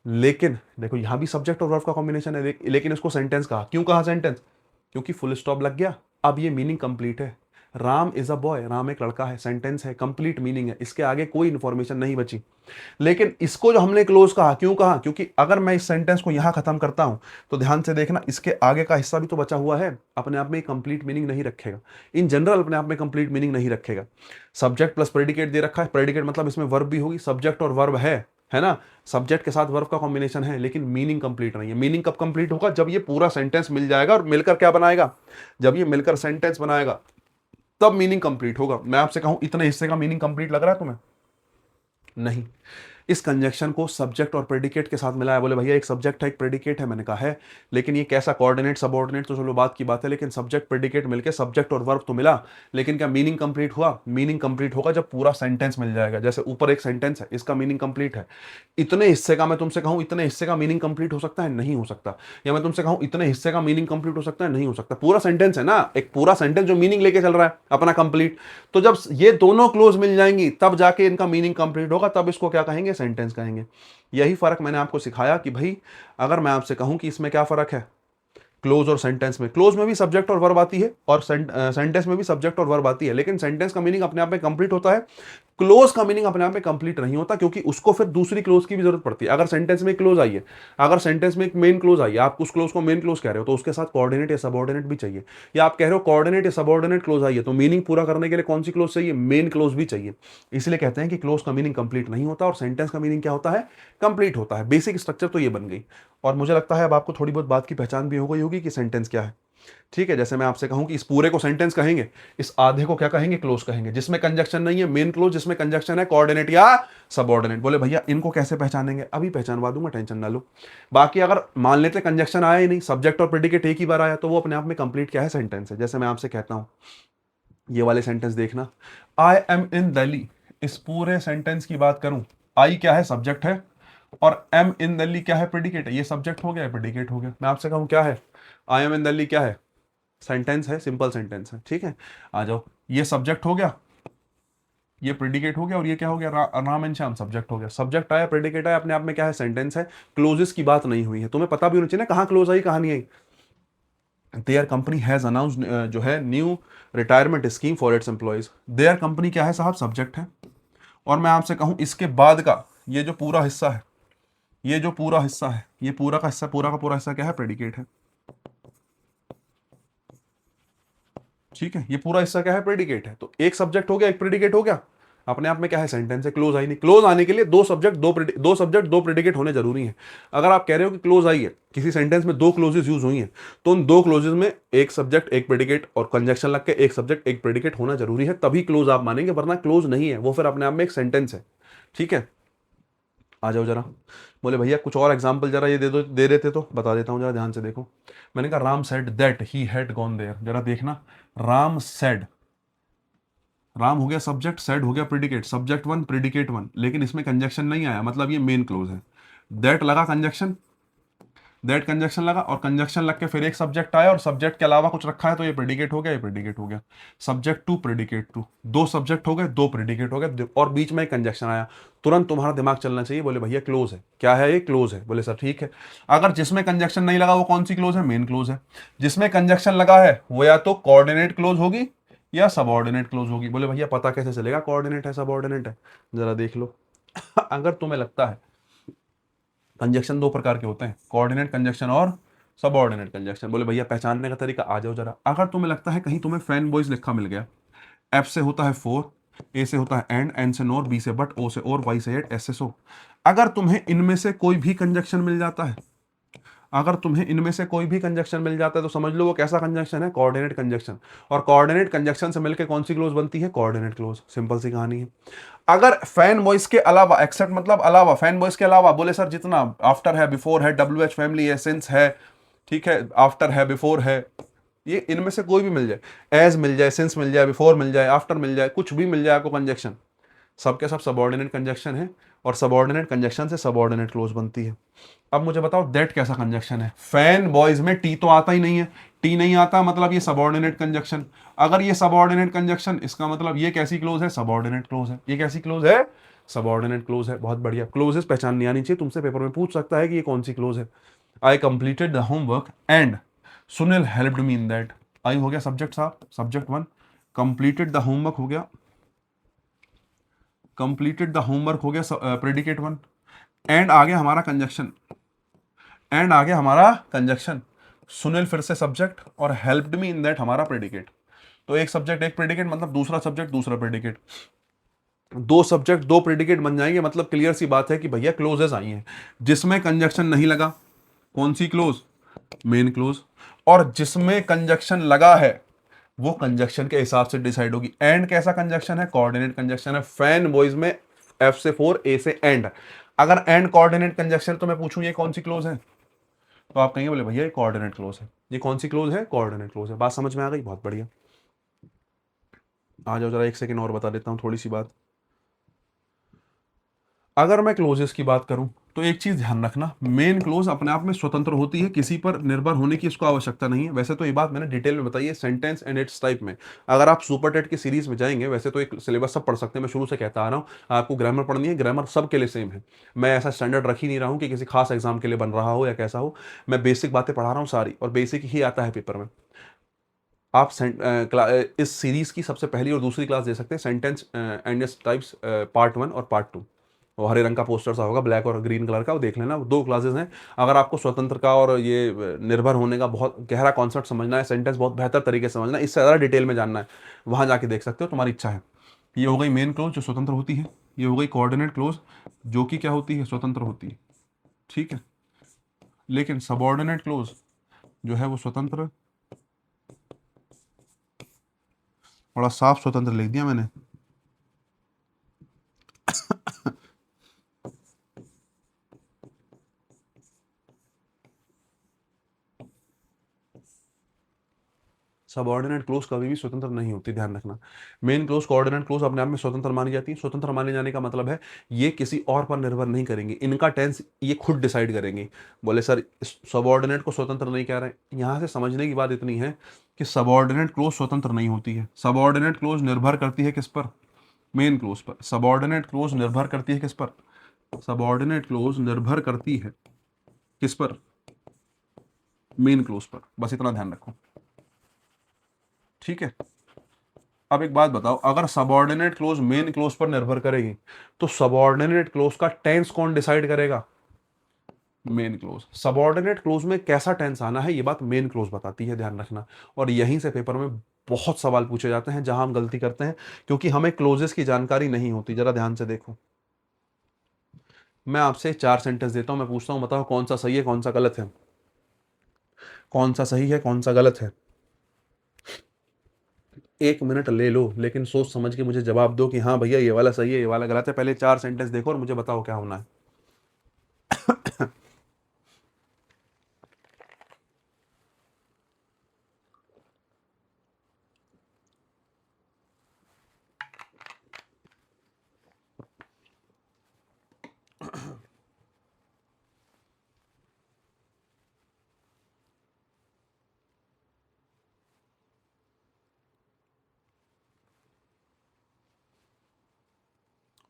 लेकिन देखो यहां भी सब्जेक्ट और वर्ब का कॉम्बिनेशन है, लेकिन इसको सेंटेंस कहा। क्यों कहा सेंटेंस? क्योंकि फुल स्टॉप लग गया, अब ये मीनिंग कंप्लीट है। Ram is a boy, Ram एक लड़का है, सेंटेंस है, कंप्लीट मीनिंग है, इसके आगे कोई इंफॉर्मेशन नहीं बची। लेकिन इसको जो हमने क्लोज कहा, क्यों कहा? क्योंकि अगर मैं इस सेंटेंस को यहां खत्म करता हूं तो ध्यान से देखना, इसके आगे का हिस्सा भी तो बचा हुआ है, अपने आप में कंप्लीट मीनिंग नहीं रखेगा। इन जनरल अपने आप में कंप्लीट मीनिंग नहीं रखेगा। सब्जेक्ट प्लस प्रेडिकेट दे रखा है, प्रेडिकेट मतलब इसमें वर्ब भी होगी, सब्जेक्ट और वर्ब है ना, सब्जेक्ट के साथ वर्ब का कॉम्बिनेशन है, लेकिन मीनिंग कंप्लीट नहीं है। मीनिंग कब कंप्लीट होगा? जब ये पूरा सेंटेंस मिल जाएगा और मिलकर क्या बनाएगा? जब ये मिलकर सेंटेंस बनाएगा तब मीनिंग कंप्लीट होगा। मैं आपसे कहूं इतने हिस्से का मीनिंग कंप्लीट लग रहा है तुम्हें? नहीं। इस कंजक्शन को सब्जेक्ट और प्रेडिकेट के साथ मिलाया। बोले भैया एक सब्जेक्ट है, एक प्रेडिकेट है, मैंने कहा है, लेकिन ये कैसा? कोऑर्डिनेट सबऑर्डिनेट तो चलो बात की बात है, लेकिन सब्जेक्ट प्रेडिकेट मिलके सब्जेक्ट और वर्ब तो मिला, लेकिन क्या मीनिंग कंप्लीट हुआ? मीनिंग कंप्लीट होगा जब पूरा सेंटेंस मिल जाएगा। जैसे ऊपर एक सेंटेंस है, इसका मीनिंग कंप्लीट है, इतने हिस्से का मैं तुमसे कहूं इतने हिस्से का मीनिंग कंप्लीट हो सकता है? नहीं हो सकता। या मैं तुमसे कहूं इतने हिस्से का मीनिंग कंप्लीट हो सकता है? नहीं हो सकता। पूरा सेंटेंस है ना, एक पूरा सेंटेंस जो मीनिंग लेके चल रहा है अपना कंप्लीट। तो जब ये दोनों क्लोज मिल जाएंगी तब जाके इनका मीनिंग कंप्लीट होगा, तब इसको क्या कहेंगे? सेंटेंस कहेंगे। यही फर्क मैंने आपको सिखाया कि भाई अगर मैं आपसे कहूं कि इसमें क्या फर्क है, क्लोज और सेंटेंस में, क्लोज में भी सब्जेक्ट और वर्ब आती है और सेंटेंस में भी सब्जेक्ट और वर्ब आती है, लेकिन सेंटेंस का मीनिंग अपने आप में कंप्लीट होता है, क्लोज का मीनिंग अपने आप में कंप्लीट नहीं होता, क्योंकि उसको फिर दूसरी क्लोज की भी जरूरत पड़ती है। अगर सेंटेंस में एक क्लोज आई है, अगर सेंटेंस में एक मेन क्लोज आई है, आप उस क्लोज को मेन क्लोज कह रहे हो तो उसके साथ कोऑर्डिनेट या सबऑर्डिनेट भी चाहिए, या आप कह रहे हो कोऑर्डिनेट या सबऑर्डिनेट क्लोज आई है तो मीनिंग पूरा करने के लिए कौन सी क्लोज चाहिए, मेन क्लोज भी चाहिए। इसलिए कहते हैं कि क्लोज का मीनिंग कंप्लीट नहीं होता और सेंटेंस का मीनिंग क्या होता है, कंप्लीट होता है। बेसिक स्ट्रक्चर तो ये बन गई, और मुझे लगता है अब आपको थोड़ी बहुत बात की पहचान भी हो गई होगी कि सेंटेंस क्या है। ठीक है, जैसे मैं आपसे कहूं कि इस पूरे को सेंटेंस कहेंगे, इस आधे को क्या कहेंगे, क्लोज कहेंगे, जिसमें कंजक्शन नहीं है मेन क्लोज, जिसमें कंजक्शन है कोऑर्डिनेट या सबऑर्डिनेट। बोले भैया इनको कैसे पहचानेंगे, अभी पहचानवा दूंगा, टेंशन ना लो। बाकी अगर मान लेते कंजक्शन आया ही नहीं, सब्जेक्ट और प्रेडिकेट एक ही बार आया, तो वो अपने आप में कंप्लीट क्या है, सेंटेंस है। जैसे मैं आपसे कहता हूं, ये वाले सेंटेंस देखना, आई एम इन दिल्ली, इस पूरे सेंटेंस की बात करूं, आई क्या है, सब्जेक्ट है, और एम इन दिल्ली क्या है, प्रेडिकेट है। ये सब्जेक्ट हो गया, प्रेडिकेट हो गया। मैं आपसे कहूं क्या है, आई एम इन दिल्ली क्या है, सेंटेंस है, सिंपल सेंटेंस है। ठीक है, आ जाओ, ये सब्जेक्ट हो गया, ये प्रेडिकेट हो गया, और ये क्या हो गया, राम एंड श्याम, सब्जेक्ट हो गया। सब्जेक्ट आया, प्रेडिकेट आया, अपने आप में क्या है, सेंटेंस है। क्लोजेस की बात नहीं हुई है, तुम्हें पता भी होना चाहिए ना कहां क्लोज आई कहां नहीं आई। देयर कंपनी हैज अनाउंस्ड जो है new retirement scheme for its employees. Their company क्या है साहब, सब्जेक्ट है। और मैं आपसे कहूं इसके बाद का ये जो पूरा हिस्सा है, ये जो पूरा हिस्सा है, ये पूरा का हिस्सा, पूरा का पूरा हिस्सा क्या है, प्रेडिकेट है। ठीक है, ये पूरा हिस्सा क्या है, प्रेडिकेट है। तो एक सब्जेक्ट हो गया, एक प्रेडिकेट हो गया, अपने आप में क्या है, सेंटेंस है। क्लोज आई नहीं, क्लोज आने के लिए दो सब्जेक्ट दो प्रेडिकेट होने जरूरी हैं। अगर आप कह रहे हो कि क्लोज आई है, किसी सेंटेंस में दो क्लोजेस यूज हुई हैं, तो उन दो क्लोजेस में एक सब्जेक्ट एक प्रेडिकेट और कंजक्शन लग के एक सब्जेक्ट एक प्रेडिकेट होना जरूरी है, तभी क्लोज आप मानेंगे, वरना क्लोज नहीं है, वो फिर अपने आप में एक सेंटेंस है। ठीक है, आ जाओ जरा। बोले भैया कुछ और एग्जांपल जरा ये दे देते तो बता देता हूं, जरा ध्यान से देखो। मैंने कहा Ram said that he had gone there, जरा देखना, राम सेड, राम हो गया सब्जेक्ट, सेड हो गया predicate, subject one predicate one, लेकिन इसमें कंजक्शन नहीं आया, मतलब ये मेन क्लोज है। दैट लगा कंजक्शन, दैट कंजक्शन लगा, और कंजक्शन लग के फिर एक सब्जेक्ट आया, और सब्जेक्ट के अलावा कुछ रखा है, तो ये प्रेडिकेट हो गया, ये प्रेडिकेट हो गया। सब्जेक्ट टू प्रेडिकेट टू, दो सब्जेक्ट हो गए, दो प्रेडिकेट हो गए, और बीच में एक कंजक्शन आया। तुरंत तुम्हारा दिमाग चलना चाहिए, बोले भैया क्लोज है, क्या है ये, क्लोज है। बोले सर ठीक है। अगर जिसमें कंजक्शन नहीं लगा वो कौन सी क्लोज है, मेन क्लोज है। जिसमें कंजक्शन लगा है वो या तो कोऑर्डिनेट क्लोज होगी या सबऑर्डिनेट क्लोज होगी। बोले भैया पता कैसे चलेगा कोऑर्डिनेट है सबऑर्डिनेट है, जरा देख लो। अगर तुम्हें लगता है, कंजक्शन दो प्रकार के होते हैं, कोऑर्डिनेट कंजक्शन और सबऑर्डिनेट कंजक्शन। बोले भैया पहचानने का तरीका, आ जाओ जरा। अगर तुम्हें लगता है कहीं तुम्हें फैन बॉयज लिखा मिल गया, एफ से होता है फोर, ए से होता है एंड, एन से नोर, बी से बट, ओ से और, वाई से एट, एस से सो, अगर तुम्हें इनमें से कोई भी कंजक्शन मिल जाता है, अगर तुम्हें इनमें से कोई भी कंजक्शन मिल जाता है, तो समझ लो वो कैसा कंजक्शन है, कोऑर्डिनेट कंजक्शन। और कोऑर्डिनेट कंजक्शन से मिलकर कौन सी क्लोज बनती है, कोऑर्डिनेट क्लोज। सिंपल सी कहानी है। अगर फैन बॉयज के अलावा, एक्सेप्ट मतलब अलावा, फैन बॉयज के अलावा, बोले सर जितना आफ्टर है, बिफोर है, डब्ल्यू एच फैमिली है, सिंस है, ठीक है, आफ्टर है, बिफोर है, ये इनमें से कोई भी मिल जाए, एज मिल जाए, सिंस मिल जाए, बिफोर मिल जाए, आफ्टर मिल जाए, कुछ भी मिल जाए आपको कंजक्शन, सबके सब सबऑर्डिनेट कंजक्शन है, और सबऑर्डिनेट कंजक्शन से सबऑर्डिनेट क्लोज बनती है। अब मुझे बताओ दैट कैसा कंजक्शन है। फैन बॉयज में टी तो आता ही नहीं है, टी नहीं आता, मतलब ये सबऑर्डिनेट कंजक्शन। अगर ये सबऑर्डिनेट कंजक्शन, इसका मतलब ये कैसी क्लोज है, सबऑर्डिनेट क्लोज है। ये कैसी क्लोज है, सबऑर्डिनेट क्लोज है। बहुत बढ़िया, क्लोजेस पहचाननी आनी चाहिए, तुमसे पेपर में पूछ सकता है कि ये कौन सी क्लोज है। I completed the homework and Sunil helped me in that. I हो गया सब्जेक्ट साहब, subject one, completed the homework हो गया, कंप्लीटेड द होमवर्क हो गया प्रेडिकेट वन, एंड आ गया हमारा कंजक्शन, एंड आ गया हमारा कंजक्शन, सुनील फिर से सब्जेक्ट, और हेल्प्ड मी इन दैट हमारा प्रेडिकेट। तो एक सब्जेक्ट एक प्रेडिकेट, मतलब दूसरा सब्जेक्ट दूसरा प्रेडिकेट, दो सब्जेक्ट दो प्रेडिकेट बन जाएंगे, मतलब क्लियर सी बात है कि भैया क्लोजेस आई हैं। जिसमें कंजक्शन नहीं लगा, कौन सी क्लोज, मेन क्लोज, और जिसमें कंजक्शन लगा है वो कंजक्शन के हिसाब से डिसाइड होगी। एंड कैसा कंजक्शन है, कोऑर्डिनेट कंजक्शन है। फैन बॉयज में एफ से फोर, ए से एंड। अगर एंड कोऑर्डिनेट कंजक्शन तो मैं पूछूं ये कौन सी क्लोज है, तो आप कहेंगे बोले भैया ये कोऑर्डिनेट क्लोज है। ये कौन सी क्लोज है, कोऑर्डिनेट क्लोज है। बात समझ में आ गई, बहुत बढ़िया। आ जाओ जरा, एक सेकंड और बता देता हूं थोड़ी सी बात। अगर मैं क्लोजेस की बात करूं, तो एक चीज ध्यान रखना, मेन क्लोज अपने आप में स्वतंत्र होती है, किसी पर निर्भर होने की इसको आवश्यकता नहीं है। वैसे तो ये बात मैंने डिटेल में बताई है सेंटेंस एंड इट्स टाइप में। अगर आप सुपर टेट की सीरीज में जाएंगे, वैसे तो एक सिलेबस सब पढ़ सकते हैं, मैं शुरू से कहता आ रहा हूँ, आपको ग्रामर पढ़नी है, ग्रामर सबके लिए सेम है। मैं ऐसा स्टैंडर्ड रख ही नहीं रहा हूँ कि किसी खास एग्जाम के लिए बन रहा हो या कैसा हो। मैं बेसिक बातें पढ़ा रहा हूँ सारी, और बेसिक ही आता है पेपर में। आप इस सीरीज की सबसे पहली और दूसरी क्लास दे सकते हैं, sentence and its types part 1 और पार्ट 2। वो हरे रंग का पोस्टर सा होगा, ब्लैक और ग्रीन कलर का, वो देख लेना, वो 2 क्लासेस हैं। अगर आपको स्वतंत्र का और ये निर्भर होने का बहुत गहरा कॉन्सेप्ट समझना है, सेंटेंस बहुत बेहतर तरीके से समझना है, इससे ज़्यादा डिटेल में जानना है, वहाँ जाके देख सकते हो, तुम्हारी इच्छा है। ये हो गई मेन क्लोज जो स्वतंत्र होती है, ये हो गई कोऑर्डिनेट क्लोज जो कि क्या होती है, स्वतंत्र होती है। ठीक है, लेकिन सबऑर्डिनेट क्लोज जो है वो स्वतंत्र, बड़ा साफ स्वतंत्र लिख दिया मैंने। सबऑर्डिनेट क्लोज कभी भी स्वतंत्र नहीं होती, ध्यान रखना। मेन क्लोज, कोऑर्डिनेट क्लोज अपने आप में स्वतंत्र मानी जाती है। स्वतंत्र माने जाने का मतलब है ये किसी और पर निर्भर नहीं करेंगे, इनका टेंस ये खुद डिसाइड करेंगे। बोले सर सबऑर्डिनेट को स्वतंत्र नहीं कह रहे, यहां से समझने की बात इतनी है कि सबऑर्डिनेट क्लोज स्वतंत्र नहीं होती है। सबऑर्डिनेट क्लोज निर्भर करती है किस पर, मेन क्लोज पर। सबऑर्डिनेट क्लोज निर्भर करती है किस पर, सबऑर्डिनेट क्लोज निर्भर करती है किस पर, मेन क्लोज पर। बस इतना ध्यान रखो, ठीक है। अब एक बात बताओ, अगर सबऑर्डिनेट क्लोज मेन क्लोज पर निर्भर करेगी, तो सबऑर्डिनेट क्लोज का टेंस कौन डिसाइड करेगा, मेन क्लोज। सबऑर्डिनेट क्लोज में कैसा टेंस आना है, ये बात मेन क्लोज बताती है, ध्यान रखना। और यहीं से पेपर में बहुत सवाल पूछे जाते हैं जहां हम गलती करते हैं, क्योंकि हमें क्लोजेस की जानकारी नहीं होती। जरा ध्यान से देखो, मैं आपसे 4 सेंटेंस देता हूं, मैं पूछता हूं बताओ कौन सा सही है कौन सा गलत है, कौन सा सही है कौन सा गलत है। 1 मिनट ले लो, लेकिन सोच समझ के मुझे जवाब दो कि हाँ भैया ये वाला सही है ये वाला गलत है। पहले 4 सेंटेंस देखो और मुझे बताओ क्या होना है।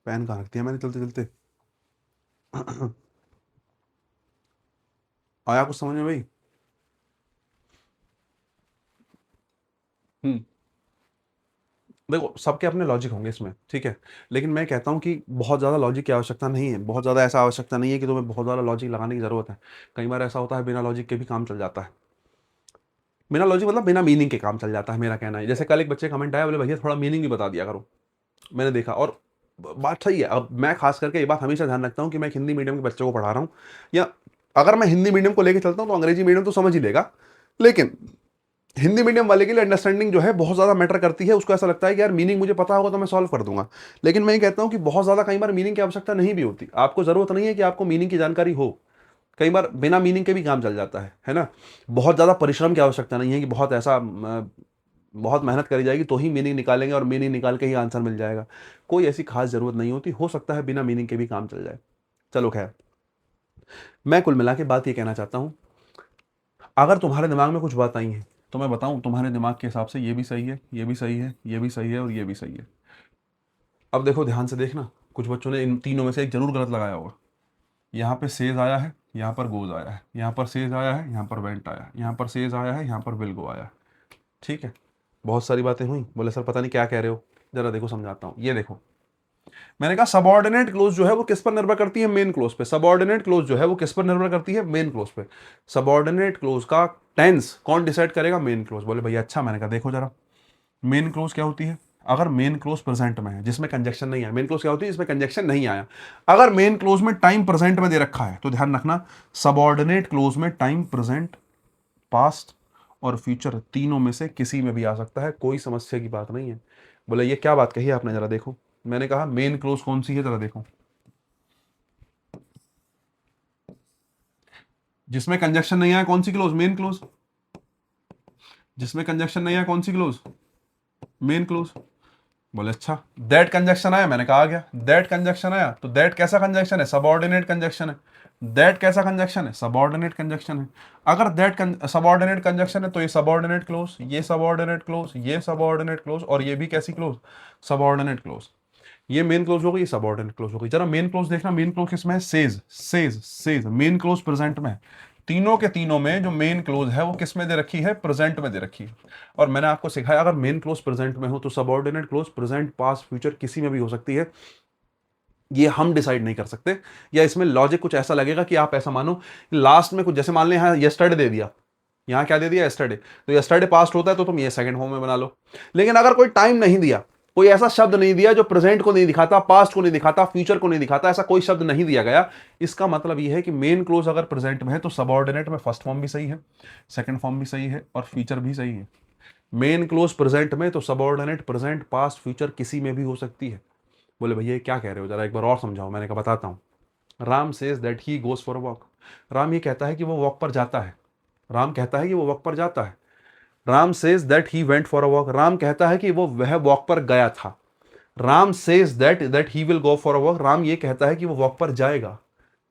पेन कहाँ रख दिया मैंने चलते चलते। आया कुछ समझ में भाई? हम्म। देखो सबके अपने लॉजिक होंगे इसमें, ठीक है, लेकिन मैं कहता हूँ कि बहुत ज़्यादा लॉजिक की आवश्यकता नहीं है, बहुत ज़्यादा ऐसा आवश्यकता नहीं है कि तुम्हें बहुत ज़्यादा लॉजिक लगाने की ज़रूरत है। कई बार ऐसा होता है बिना लॉजिक के भी काम चल जाता है। बिना लॉजिक मतलब बिना मीनिंग के काम चल जाता है, मेरा कहना है। जैसे कल एक बच्चे कमेंट आया, बोले भैया थोड़ा मीनिंग भी बता दिया करो। मैंने देखा, और बात सही है। अब मैं खास करके ये बात हमेशा ध्यान रखता हूँ कि मैं हिंदी मीडियम के बच्चों को पढ़ा रहा हूँ, या अगर मैं हिंदी मीडियम को लेकर चलता हूँ तो अंग्रेजी मीडियम तो समझ ही लेगा, लेकिन हिंदी मीडियम वाले के लिए अंडरस्टैंडिंग जो है बहुत ज़्यादा मैटर करती है। उसको ऐसा लगता है कि यार मीनिंग मुझे पता होगा तो मैं सॉल्व कर दूंगा, लेकिन मैं ये कहता हूँ कि बहुत ज़्यादा कई बार मीनिंग की आवश्यकता नहीं भी होती। आपको ज़रूरत नहीं है कि आपको मीनिंग की जानकारी हो, कई बार बिना मीनिंग के भी काम चल जाता है ना। बहुत ज़्यादा परिश्रम की आवश्यकता नहीं है कि बहुत ऐसा बहुत मेहनत करी जाएगी तो ही मीनिंग निकालेंगे और मीनिंग निकाल के ही आंसर मिल जाएगा। कोई ऐसी खास ज़रूरत नहीं होती, हो सकता है बिना मीनिंग के भी काम चल जाए। चलो खैर, मैं कुल मिला के बात ये कहना चाहता हूँ, अगर तुम्हारे दिमाग में कुछ बात आई है तो मैं बताऊं तुम्हारे दिमाग के हिसाब से ये भी सही है ये भी सही है ये भी सही है और ये भी सही है। अब देखो ध्यान से देखना, कुछ बच्चों ने इन तीनों में से एक जरूर गलत लगाया होगा। यहाँ पे सेज आया है, यहाँ पर गोज आया है, यहाँ पर सेज आया है, यहाँ पर वेंट आया है, यहाँ पर सेज आया है, यहाँ पर विल गो आया है। ठीक है, बहुत सारी बातें हुई। बोले सर पता नहीं क्या कह रहे हो, जरा देखो समझाता हूँ। ये देखो, मैंने कहा सबऑर्डिनेट क्लोज जो है वो किस पर निर्भर करती है, मेन क्लोज पे। सबऑर्डिनेट क्लोज जो है वो किस पर निर्भर करती है, मेन क्लोज पे। सबऑर्डिनेट क्लोज का टेंस कौन डिसाइड करेगा, मेन क्लोज। बोले भैया अच्छा, मैंने कहा देखो जरा, मेन क्लोज क्या होती है, अगर मेन क्लोज प्रेजेंट में है जिसमें कंजक्शन नहीं आया। मेन क्लोज क्या होती है, जिसमें कंजक्शन नहीं आया। अगर मेन क्लोज में टाइम प्रेजेंट में दे रखा है तो ध्यान रखना, सबऑर्डिनेट क्लोज में टाइम प्रेजेंट, पास्ट और फ्यूचर तीनों में से किसी में भी आ सकता है, कोई समस्या की बात नहीं है। बोले ये क्या बात कही आपने, जरा देखो। मैंने कहा मेन क्लोज कौन सी है, जरा देखो, जिसमें कंजक्शन नहीं आया कौन सी क्लोज, मेन क्लोज। जिसमें कंजक्शन नहीं आया कौन सी क्लोज, मेन क्लोज। बोले अच्छा, दैट कंजक्शन आया, मैंने कहा आ गया दैट कंजक्शन आया, तो दैट कैसा कंजक्शन है, सबऑर्डिनेट कंजक्शन है। दैट कैसा कंजक्शन है? सबऑर्डिनेट कंजक्शन है। अगर दैट सबऑर्डिनेट कंजक्शन है तो ये सबऑर्डिनेट क्लोज, ये सबऑर्डिनेट क्लोज, ये सबऑर्डिनेट क्लोज, और ये भी कैसी क्लोज? Subordinate close. ये मेन क्लोज हो गई, ये सबऑर्डिनेट क्लोज हो गई। जरा मेन क्लोज देखना, मेन क्लोज किसमें है? Says says says, main close present में है। तीनों के तीनों में जो मेन क्लोज है वो किस में दे रखी है? प्रेजेंट में दे रखी है। और मैंने आपको सिखाया अगर मेन क्लोज प्रेजेंट में हो तो subordinate close present past future किसी में भी हो सकती है। ये हम डिसाइड नहीं कर सकते, या इसमें लॉजिक कुछ ऐसा लगेगा कि आप ऐसा मानो लास्ट में कुछ, जैसे मान लें यहाँ यस्टरडे दे दिया, यहाँ क्या दे दिया? यस्टरडे, तो यस्टरडे पास्ट होता है तो तुम ये सेकंड फॉर्म में बना लो। लेकिन अगर कोई टाइम नहीं दिया, कोई ऐसा शब्द नहीं दिया जो प्रेजेंट को नहीं दिखाता, पास्ट को नहीं दिखाता, फ्यूचर को नहीं दिखाता, ऐसा कोई शब्द नहीं दिया गया, इसका मतलब यह है कि मेन क्लोज अगर प्रेजेंट में है तो सबऑर्डिनेट में फर्स्ट फॉर्म भी सही है, सेकंड फॉर्म भी सही है, और फ्यूचर भी सही है। मेन क्लोज प्रेजेंट में तो सबऑर्डिनेट प्रेजेंट पास्ट फ्यूचर किसी में भी हो सकती है। बोले भैया क्या कह रहे हो, जरा एक बार और समझाओ। मैंने कहा बताता हूं। Ram says that he goes for a walk. Ram ये कहता है कि वो वॉक पर जाता है। राम कहता है कि वो वॉक पर जाता है। Ram says that he went for a walk. Ram कहता है कि वह वॉक पर गया था। Ram says that he will go for a walk. Ram ये कहता है कि वो वॉक पर जाएगा।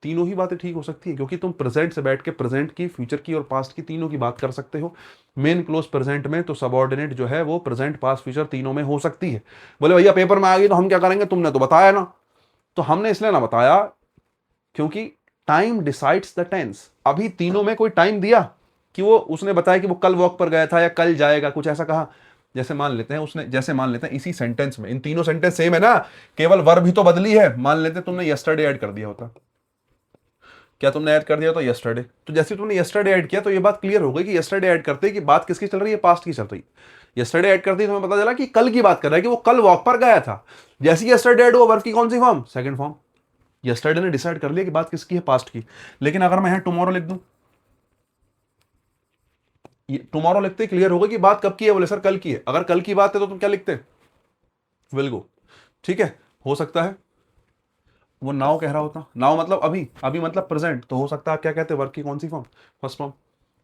तीनों ही बातें ठीक हो सकती है, क्योंकि तुम प्रेजेंट से बैठ के प्रेजेंट की, फ्यूचर की और पास्ट की तीनों की बात कर सकते हो। मेन क्लोज प्रेजेंट में तो सबऑर्डिनेट जो है वो प्रेजेंट पास्ट फ्यूचर तीनों में हो सकती है। बोले भैया पेपर में आ गई तो हम क्या करेंगे? तुमने तो बताया ना। तो हमने इसलिए ना बताया क्योंकि टाइम डिसाइड्स द टेंस। अभी तीनों में कोई टाइम दिया कि वो, उसने बताया कि वो कल वॉक पर गया था या कल जाएगा, कुछ ऐसा कहा? जैसे मान लेते हैं उसने, जैसे मान लेते हैं इसी सेंटेंस में, इन तीनों सेंटेंस सेम है ना, केवल वर्ब ही तो बदली है। मान लेते हैं तुमने यस्टरडे ऐड कर दिया होता। क्या तुमने ऐड कर दिया तो यस्टरडे, तो जैसे तुमने यस्टरडे ऐड किया तो ये बात क्लियर हो गई कि यस्टरडे ऐड करते कि बात किसकी चल रही है? पास्ट की चल रही है। यस्टरडे ऐड करते तो हमें पता चला कि कल की बात कर रहा है, कि वो कल वॉक पर गया था। जैसे यस्टरडे ऐड हुआ, वर्ब की कौन सी फॉर्म? Second form. यस्टरडे ने डिसाइड कर लिया कि बात किसकी है? पास्ट की। लेकिन अगर मैं यहां टुमारो लिख दूं, टुमारो लिखते क्लियर होगा कि बात कब की है? बोले सर कल की है। अगर कल की बात है तो तुम क्या लिखते? Will go. ठीक है, हो सकता है वो नाउ कह रहा होता। नाउ मतलब अभी, अभी मतलब प्रेजेंट, तो हो सकता है आप क्या कहते? वर्क की कौन सी फॉर्म? First form.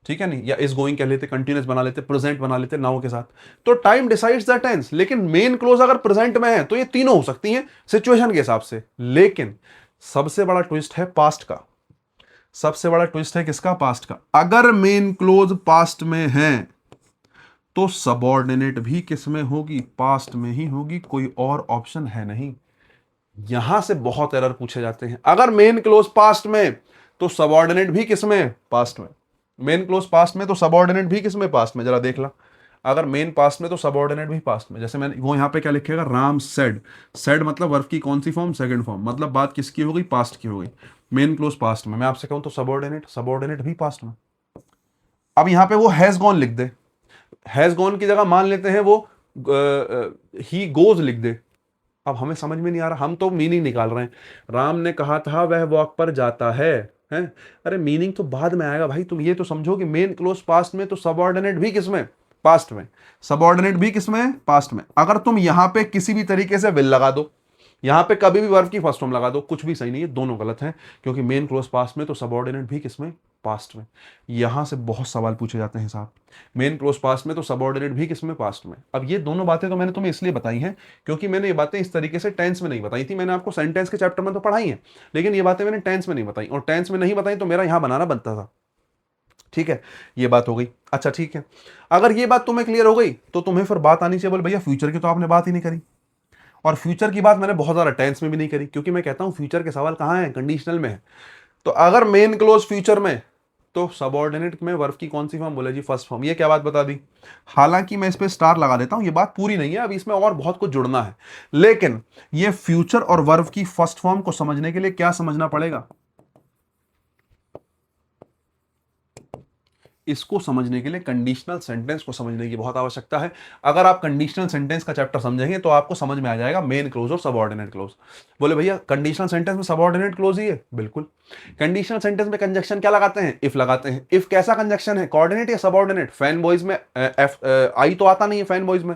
ठीक है नहीं, या इज गोइंग कह लेते, कंटिन्यूस बना लेते, प्रेजेंट बना लेते नाउ के साथ। तो टाइम डिसाइड्स द टेंस। लेकिन मेन क्लोज अगर प्रेजेंट में है तो ये तीनों हो सकती हैं सिचुएशन के हिसाब से। लेकिन सबसे बड़ा ट्विस्ट है पास्ट का। सबसे बड़ा ट्विस्ट है किसका? पास्ट का। अगर मेन क्लोज पास्ट में है तो सबऑर्डिनेट भी किस में होगी? पास्ट में ही होगी, कोई और ऑप्शन है नहीं। यहां से बहुत एरर पूछे जाते हैं। अगर मेन क्लोज पास्ट में तो सबऑर्डिनेट भी किस में? पास्ट में। मेन क्लोज पास्ट में तो सबऑर्डिनेट भी किस में? पास्ट में। जरा देख ला, अगर मेन पास्ट में तो सबऑर्डिनेट भी पास्ट में। जैसे मैंने वो यहां पे क्या लिखेगा? राम सेड। सेड मतलब वर्ब की कौन सी फॉर्म? Second form. मतलब बात किसकी हो गई? पास्ट की हो गई। मेन क्लोज पास्ट में। मैं आपसे कहूं तो सबऑर्डिनेट, सबऑर्डिनेट भी पास्ट में। अब यहां पे वो हैज गॉन लिख दे, हैज गॉन की जगह मान लेते हैं वो ही गोज लिख दे। अब हमें समझ में नहीं आ रहा, हम तो मीनिंग निकाल रहे हैं। राम ने कहा था वह वॉक पर जाता है, हैं? अरे मीनिंग तो बाद में आएगा भाई। तुम ये तो समझो कि मेन क्लोज पास्ट में तो सबऑर्डिनेट भी किसमें? पास्ट में। सबऑर्डिनेट भी किसमें? पास्ट में। अगर तुम यहां पे किसी भी तरीके से विल लगा दो, यहां पे कभी भी वर्ब की फर्स्ट फॉर्म लगा दो, कुछ भी सही नहीं है, दोनों गलत हैं। क्योंकि मेन क्लोज पास्ट में तो सबऑर्डिनेट भी किसमें? पास्ट में। यहां से बहुत सवाल पूछे जाते हैं साहब। मेन क्लोज पास्ट में तो सबऑर्डिनेट भी किसमें? पास्ट में। अब ये दोनों बातें तो मैंने तुम्हें इसलिए बताई हैं क्योंकि मैंने ये बातें इस तरीके से टेंस में नहीं बताई थी। मैंने आपको सेंटेंस के चैप्टर में तो पढ़ाई है, लेकिन ये बातें मैंने टेंस में नहीं बताई, और टेंस में नहीं बताई तो मेरा यहां बनाना बनता था। ठीक है, ये बात हो गई। अच्छा ठीक है, अगर ये बात तुम्हें क्लियर हो गई तो तुम्हें फिर बात आनी चाहिए, बोल भैया फ्यूचर की तो आपने बात ही नहीं करी। और फ्यूचर की बात मैंने बहुत ज्यादा टेंस में भी नहीं करी, क्योंकि मैं कहता हूं फ्यूचर के सवाल कहां है? कंडीशनल में है। तो अगर मेन क्लोज फ्यूचर में तो सबऑर्डिनेट में वर्ब की कौन सी फॉर्म? बोले जी फर्स्ट फॉर्म। ये क्या बात बता दी? हालांकि मैं इस पे स्टार लगा देता हूं, ये बात पूरी नहीं है, अभी इसमें और बहुत कुछ जुड़ना है। लेकिन ये फ्यूचर और वर्ब की फर्स्ट फॉर्म को समझने के लिए क्या समझना पड़ेगा? इसको समझने के लिए कंडीशनल सेंटेंस को समझने की बहुत आवश्यकता है। अगर आप कंडीशनल सेंटेंस का चैप्टर समझेंगे तो आपको समझ में आ जाएगा मेन क्लोज और सबऑर्डिनेट क्लोज। बोले भैया कंडीशनल सेंटेंस में सबऑर्डिनेट क्लोज ही है? बिल्कुल। कंडीशनल सेंटेंस में कंजक्शन क्या लगाते हैं? इफ लगाते हैं। इफ कैसा कंजक्शन है? कोऑर्डिनेट या सबऑर्डिनेट? फैन बॉयज में आई तो आता नहीं है फैन बॉयज में।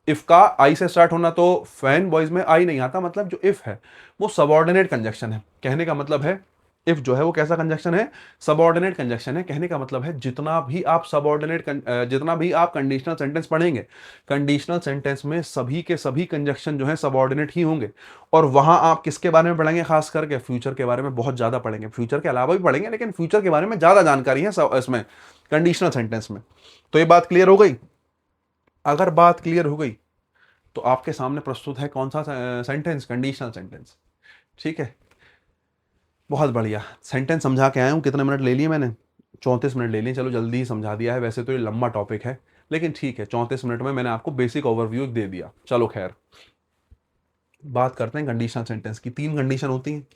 इफ का आई से स्टार्ट होना तो फैन बॉयज में आई नहीं आता, मतलब जो इफ है वो सबऑर्डिनेट कंजक्शन है। कहने का मतलब है इफ जो है वो कैसा कंजक्शन है, सबऑर्डिनेट कंजक्शन है। कहने का मतलब है जितना भी आप कंडीशनल सेंटेंस पढ़ेंगे, कंडीशनल सेंटेंस में सभी के सभी कंजक्शन जो है सबऑर्डिनेट ही होंगे। और वहां आप किसके बारे में पढ़ेंगे, खास करके फ्यूचर के बारे में बहुत ज्यादा पढ़ेंगे, फ्यूचर के अलावा भी पढ़ेंगे लेकिन फ्यूचर के बारे में ज्यादा जानकारी है इसमें कंडीशनल सेंटेंस में। तो ये बात क्लियर हो गई। अगर बात क्लियर हो गई तो आपके सामने प्रस्तुत है कौन सा सेंटेंस, कंडीशनल सेंटेंस। ठीक है, बहुत बढ़िया। सेंटेंस समझा के आया हूं। कितने मिनट ले लिए मैंने, 34 मिनट ले लिए। चलो जल्दी ही समझा दिया है, वैसे तो ये लंबा टॉपिक है लेकिन ठीक है, 34 मिनट में मैंने आपको बेसिक ओवरव्यू दे दिया। चलो खैर, बात करते हैं कंडीशनल सेंटेंस की। 3 कंडीशन होती हैं।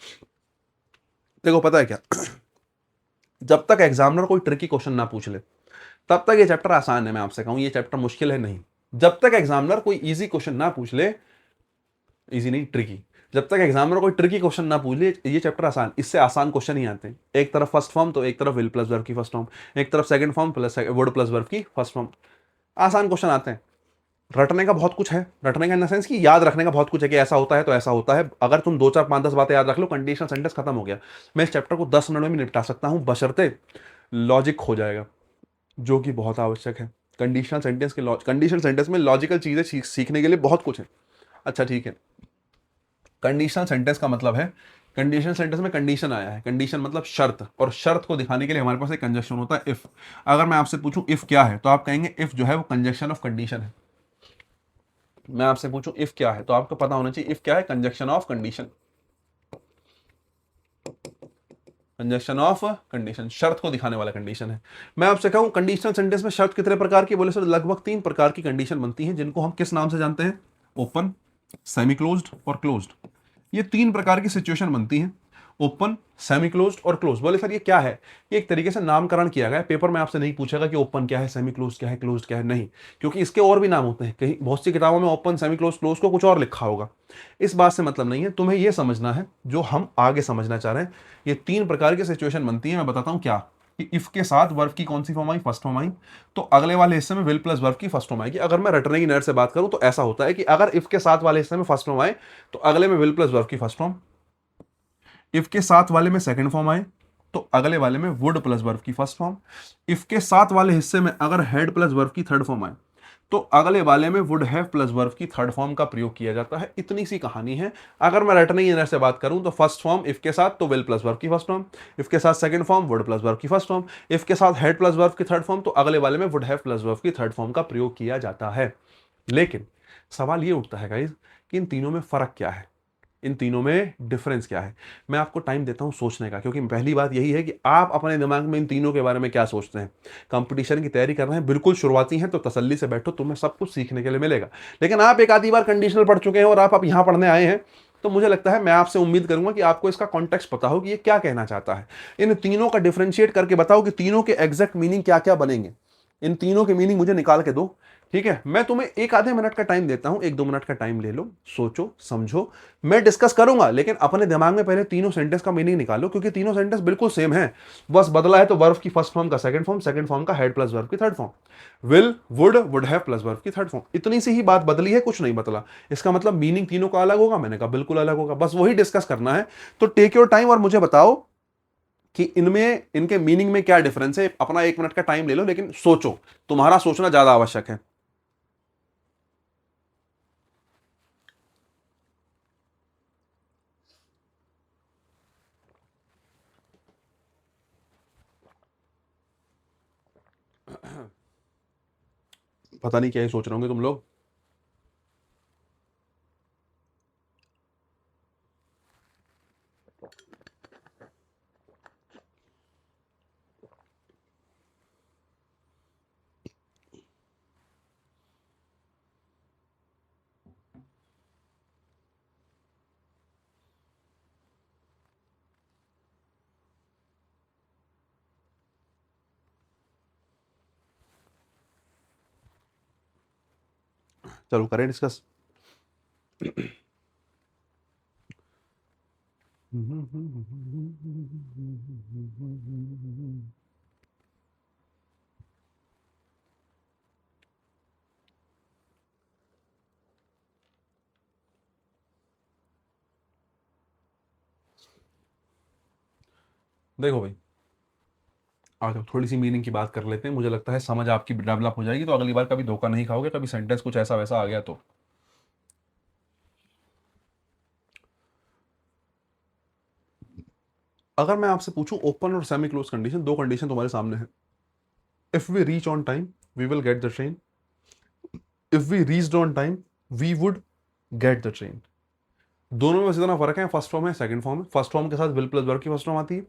देखो पता है क्या, जब तक एग्जामिनर कोई ट्रिकी क्वेश्चन ना पूछ ले तब तक ये चैप्टर आसान है। मैं आपसे कहूं ये चैप्टर मुश्किल है नहीं। जब तक एग्जामिनर कोई इजी क्वेश्चन ना पूछ ले, इजी नहीं ट्रिकी, जब तक एग्जामिनर कोई ट्रिकी क्वेश्चन ना पूछ ले ये चैप्टर आसान, इससे आसान क्वेश्चन ही आते हैं। एक तरफ फर्स्ट फॉर्म तो एक तरफ विल प्लस वर्ब की फर्स्ट फॉर्म, एक तरफ second form plus word plus verb की फर्स्ट फॉर्म। आसान क्वेश्चन आते हैं। रटने का बहुत कुछ है, रटने का इन द सेंस कि याद रखने का बहुत कुछ है कि ऐसा होता है तो ऐसा होता है। अगर तुम 2 4 5 10 बातें याद रख लो, कंडीशनल सेंटेंस खत्म हो गया। मैं इस चैप्टर को 10 मिनट में भी निपटा सकता हूं, बशर्ते लॉजिक हो जाएगा, जो कि बहुत आवश्यक है। कंडीशनल सेंटेंस में लॉजिकल चीजें सीखने के लिए बहुत कुछ है। अच्छा ठीक है, कंडीशनल सेंटेंस का मतलब है, कंडीशनल सेंटेंस में कंडीशन आया है, कंडीशन मतलब शर्त, और शर्त को दिखाने के लिए हमारे पास एक कंजक्शन होता है इफ। अगर मैं आपसे पूछूं इफ क्या है तो आप कहेंगे इफ जो है वो कंजक्शन ऑफ कंडीशन है। मैं आपसे पूछूं इफ क्या है तो आपको पता होना चाहिए इफ क्या है, conjunction of condition. Conjunction of condition शर्त को दिखाने वाला कंडीशन है। मैं आपसे कहूं कंडीशनल सेंटेंस में शर्त कितने प्रकार की, बोले सर लगभग 3 प्रकार की कंडीशन बनती हैं, जिनको हम किस नाम से जानते हैं, ओपन, सेमी क्लोज्ड और क्लोज्ड। ये 3 प्रकार की सिचुएशन बनती हैं, ओपन, सेमी क्लोज्ड और क्लोज। बोले सर ये क्या है, ये एक तरीके से नामकरण किया गया है। पेपर में आपसे नहीं पूछेगा कि ओपन क्या है, सेमी क्लोज क्या है, क्लोज क्या है, नहीं, क्योंकि इसके और भी नाम होते हैं। कहीं बहुत सी किताबों में ओपन, सेमी क्लोज, क्लोज को कुछ और लिखा होगा। इस बात से मतलब नहीं है, तुम्हें यह समझना है जो हम आगे समझना चाह रहे हैं। ये 3 प्रकार की सिचुएशन बनती है। मैं बताता हूं क्या, कि इफ के साथ वर्ब की कौन सी form I, first form I, तो अगले वाले हिस्से में विल प्लस वर्ब की फर्स्ट फॉर्म आएगी। अगर मैं रटने की नहर से बात करूं तो ऐसा होता है कि अगर इफ के साथ वाले हिस्से में फर्स्ट फॉर्म आए तो अगले में विल प्लस वर्ब की फर्स्ट फॉर्म, इफ के साथ वाले में सेकंड फॉर्म आए तो अगले वाले में वुड प्लस वर्ब की फर्स्ट फॉर्म, इफ के साथ वाले हिस्से में अगर हैड प्लस वर्ब की थर्ड फॉर्म आए तो अगले वाले में वुड हैव प्लस वर्ब की थर्ड फॉर्म का प्रयोग किया जाता है। इतनी सी कहानी है। अगर मैं रटने की नजर से बात करूं तो फर्स्ट फॉर्म इफ के साथ तो विल प्लस वर्ब की फर्स्ट फॉर्म, इफ के साथ second form would plus verb की फर्स्ट फॉर्म, इफ के साथ हैड प्लस वर्ब की थर्ड फॉर्म तो अगले वाले में वुड हैव प्लस वर्ब की थर्ड फॉर्म का प्रयोग किया जाता है। लेकिन सवाल ये उठता है गाइस कि इन तीनों में फर्क क्या है, इन तीनों में डिफरेंस क्या है। मैं आपको टाइम देता हूं सोचने का, क्योंकि पहली बात यही है कि आप अपने दिमाग में इन तीनों के बारे में क्या सोचते हैं। कंपटीशन की तैयारी कर रहे हैं, बिल्कुल शुरुआती हैं तो तसल्ली से बैठो, तुम्हें सब कुछ सीखने के लिए मिलेगा। लेकिन आप एक आधी बार कंडीशनल पढ़ चुके हैं और आप यहां पढ़ने आए हैं, तो मुझे लगता है मैं आपसे उम्मीद करूंगा कि आपको इसका कॉन्टेक्स्ट पता हो कि ये क्या कहना चाहता है। इन तीनों का डिफरेंशिएट करके बताओ कि तीनों के एग्जैक्ट मीनिंग क्या क्या बनेंगे। इन तीनों के मीनिंग मुझे निकाल के दो। ठीक है, मैं तुम्हें एक आधे मिनट का टाइम देता हूं, 1 2 मिनट का टाइम ले लो, सोचो समझो। मैं डिस्कस करूंगा लेकिन अपने दिमाग में पहले तीनों सेंटेंस का मीनिंग निकालो, क्योंकि तीनों सेंटेंस बिल्कुल सेम है। बस बदला है तो वर्ब की फर्स्ट फॉर्म का सेकंड फॉर्म, सेकंड फॉर्म का हेड प्लस वर्ब की third form, will, would, would have plus verb की थर्ड फॉर्म। इतनी सी ही बात बदली है, कुछ नहीं बदला। इसका मतलब मीनिंग तीनों का अलग होगा, मैंने कहा बिल्कुल अलग होगा, बस वही डिस्कस करना है। तो टेक योर टाइम और मुझे बताओ कि इनमें इनके मीनिंग में क्या डिफरेंस है। अपना 1 मिनट का टाइम ले लो लेकिन सोचो, तुम्हारा सोचना ज्यादा आवश्यक है। पता नहीं क्या ही सोच रहे होंगे तुम लोग। चलो करें डिस्कस। देखो भाई, आज हम थोड़ी सी मीनिंग की बात कर लेते हैं, मुझे लगता है समझ आपकी डेवलप हो जाएगी, तो अगली बार कभी धोखा नहीं खाओगे, कभी सेंटेंस कुछ ऐसा वैसा आ गया तो। अगर मैं आपसे पूछूं ओपन और सेमी क्लोज कंडीशन, दो कंडीशन तुम्हारे सामने है। If we reach on time we will get the train, if we reached on time we would get the train. दोनों में बस इतना फर्क है, फर्स्ट फॉर्म है सेकंड फॉर्म है। फर्स्ट फॉर्म के साथ विल प्लस वर्ब की फर्स्ट फॉर्म आती है,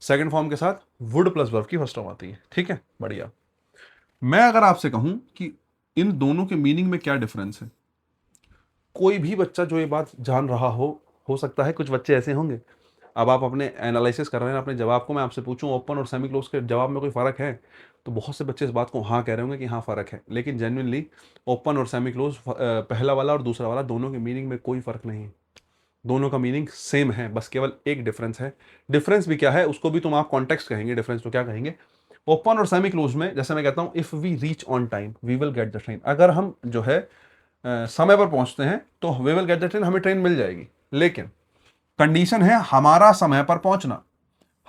सेकंड फॉर्म के साथ वुड प्लस वर्ब की फर्स्ट फॉर्म आती है। ठीक है, बढ़िया। मैं अगर आपसे कहूं कि इन दोनों के मीनिंग में क्या डिफरेंस है, कोई भी बच्चा जो ये बात जान रहा हो सकता है कुछ बच्चे ऐसे होंगे, अब आप अपने एनालिसिस कर रहे हैं अपने जवाब को, मैं आपसे पूछूं ओपन और सेमी क्लोज के जवाब में कोई फ़र्क है, तो बहुत से बच्चे इस बात को हाँ कह रहे होंगे कि हाँ फ़र्क है, लेकिन जेन्युइनली ओपन और सेमी क्लोज, पहला वाला और दूसरा वाला, दोनों के मीनिंग में कोई फ़र्क नहीं है। दोनों का मीनिंग सेम है, बस केवल एक डिफरेंस है। डिफरेंस भी क्या है उसको भी तुम आप कॉन्टेक्स्ट कहेंगे, डिफरेंस तो क्या कहेंगे। ओपन और सेमी क्लोज में जैसे मैं कहता हूं if we reach on time we will get the train, अगर हम जो है समय पर पहुंचते हैं तो we will get the train, हमें ट्रेन मिल जाएगी। लेकिन कंडीशन है हमारा समय पर पहुंचना,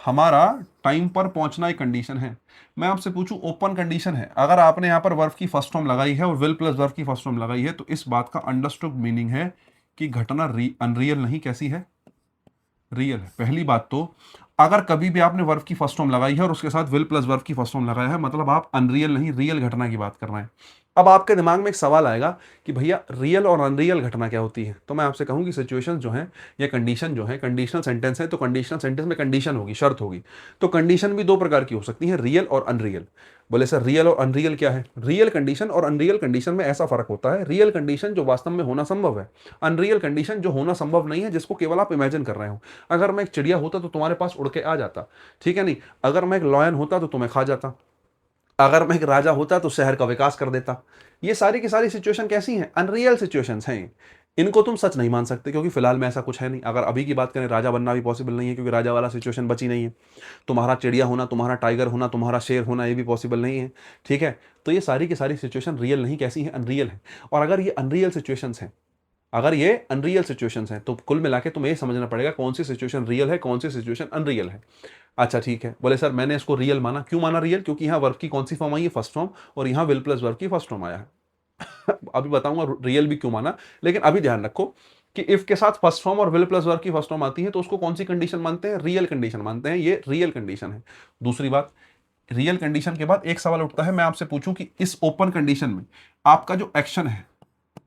हमारा टाइम पर पहुंचना एक कंडीशन है। मैं आपसे पूछूं ओपन कंडीशन है, अगर आपने यहां पर वर्ब की फर्स्ट फॉर्म लगाई है और विल प्लस वर्ब की फर्स्ट फॉर्म लगाई है, तो इस बात का अंडरस्टूड मीनिंग है कि घटना अनरियल नहीं, कैसी है, रियल है। पहली बात तो अगर कभी भी आपने वर्ब की फर्स्ट फॉर्म लगाई है और उसके साथ विल प्लस वर्ब की फर्स्ट फॉर्म लगाया है, मतलब आप अनरियल नहीं रियल घटना की बात कर रहे हैं। अब आपके दिमाग में एक सवाल आएगा कि भैया रियल और अनरियल घटना क्या होती है, तो मैं आपसे कहूं कि सिचुएशन जो है या कंडीशन जो है, कंडीशनल सेंटेंस है, तो कंडीशनल सेंटेंस में कंडीशन होगी, शर्त होगी। तो कंडीशन भी दो प्रकार की हो सकती है, रियल और अनरियल। बोले सर रियल और अनरियल क्या है? रियल कंडीशन और अनरियल कंडीशन में ऐसा फर्क होता है, रियल कंडीशन जो वास्तव में होना संभव है, अनरियल कंडीशन जो होना संभव नहीं है, जिसको केवल आप इमेजिन कर रहे हो। अगर मैं एक चिड़िया होता तो तुम्हारे पास उड़ के आ जाता, ठीक है नहीं। अगर मैं एक लॉयन होता तो तुम्हें खा जाता, अगर मैं एक राजा होता तो शहर का विकास कर देता। ये सारी की सारी सिचुएशन कैसी हैं? अनरियल सिचुएशंस हैं। इनको तुम सच नहीं मान सकते क्योंकि फिलहाल में ऐसा कुछ है नहीं। अगर अभी की बात करें, राजा बनना भी पॉसिबल नहीं है क्योंकि राजा वाला सिचुएशन बची नहीं है। तुम्हारा चिड़िया होना, तुम्हारा टाइगर होना, तुम्हारा शेर होना, ये भी पॉसिबल नहीं है। ठीक है, तो ये सारी की सारी सिचुएशन रियल नहीं, कैसी हैं? अनरियल है। और अगर ये अनरियल सिचुएशंस हैं, अगर ये अनरियल सिचुएशंस हैं, तो कुल मिला के तुम्हें ये समझना पड़ेगा कौन सी सिचुएशन रियल है, कौन सी सिचुएशन अनरियल है। अच्छा ठीक है, बोले सर मैंने इसको रियल माना, क्यों माना रियल? क्योंकि यहाँ वर्ब की कौन सी फॉर्म आई है? फर्स्ट फॉर्म, और यहाँ विल प्लस वर्ब की फर्स्ट फॉर्म आया है। अभी बताऊंगा रियल भी क्यों माना, लेकिन अभी ध्यान रखो कि इफ के साथ फर्स्ट फॉर्म और विल प्लस वर्ब की फर्स्ट फॉर्म आती है तो उसको कौन सी कंडीशन मानते हैं? रियल कंडीशन मानते हैं, ये रियल कंडीशन है। दूसरी बात, रियल कंडीशन के बाद एक सवाल उठता है, मैं आपसे पूछूं कि इस ओपन कंडीशन में आपका जो एक्शन है,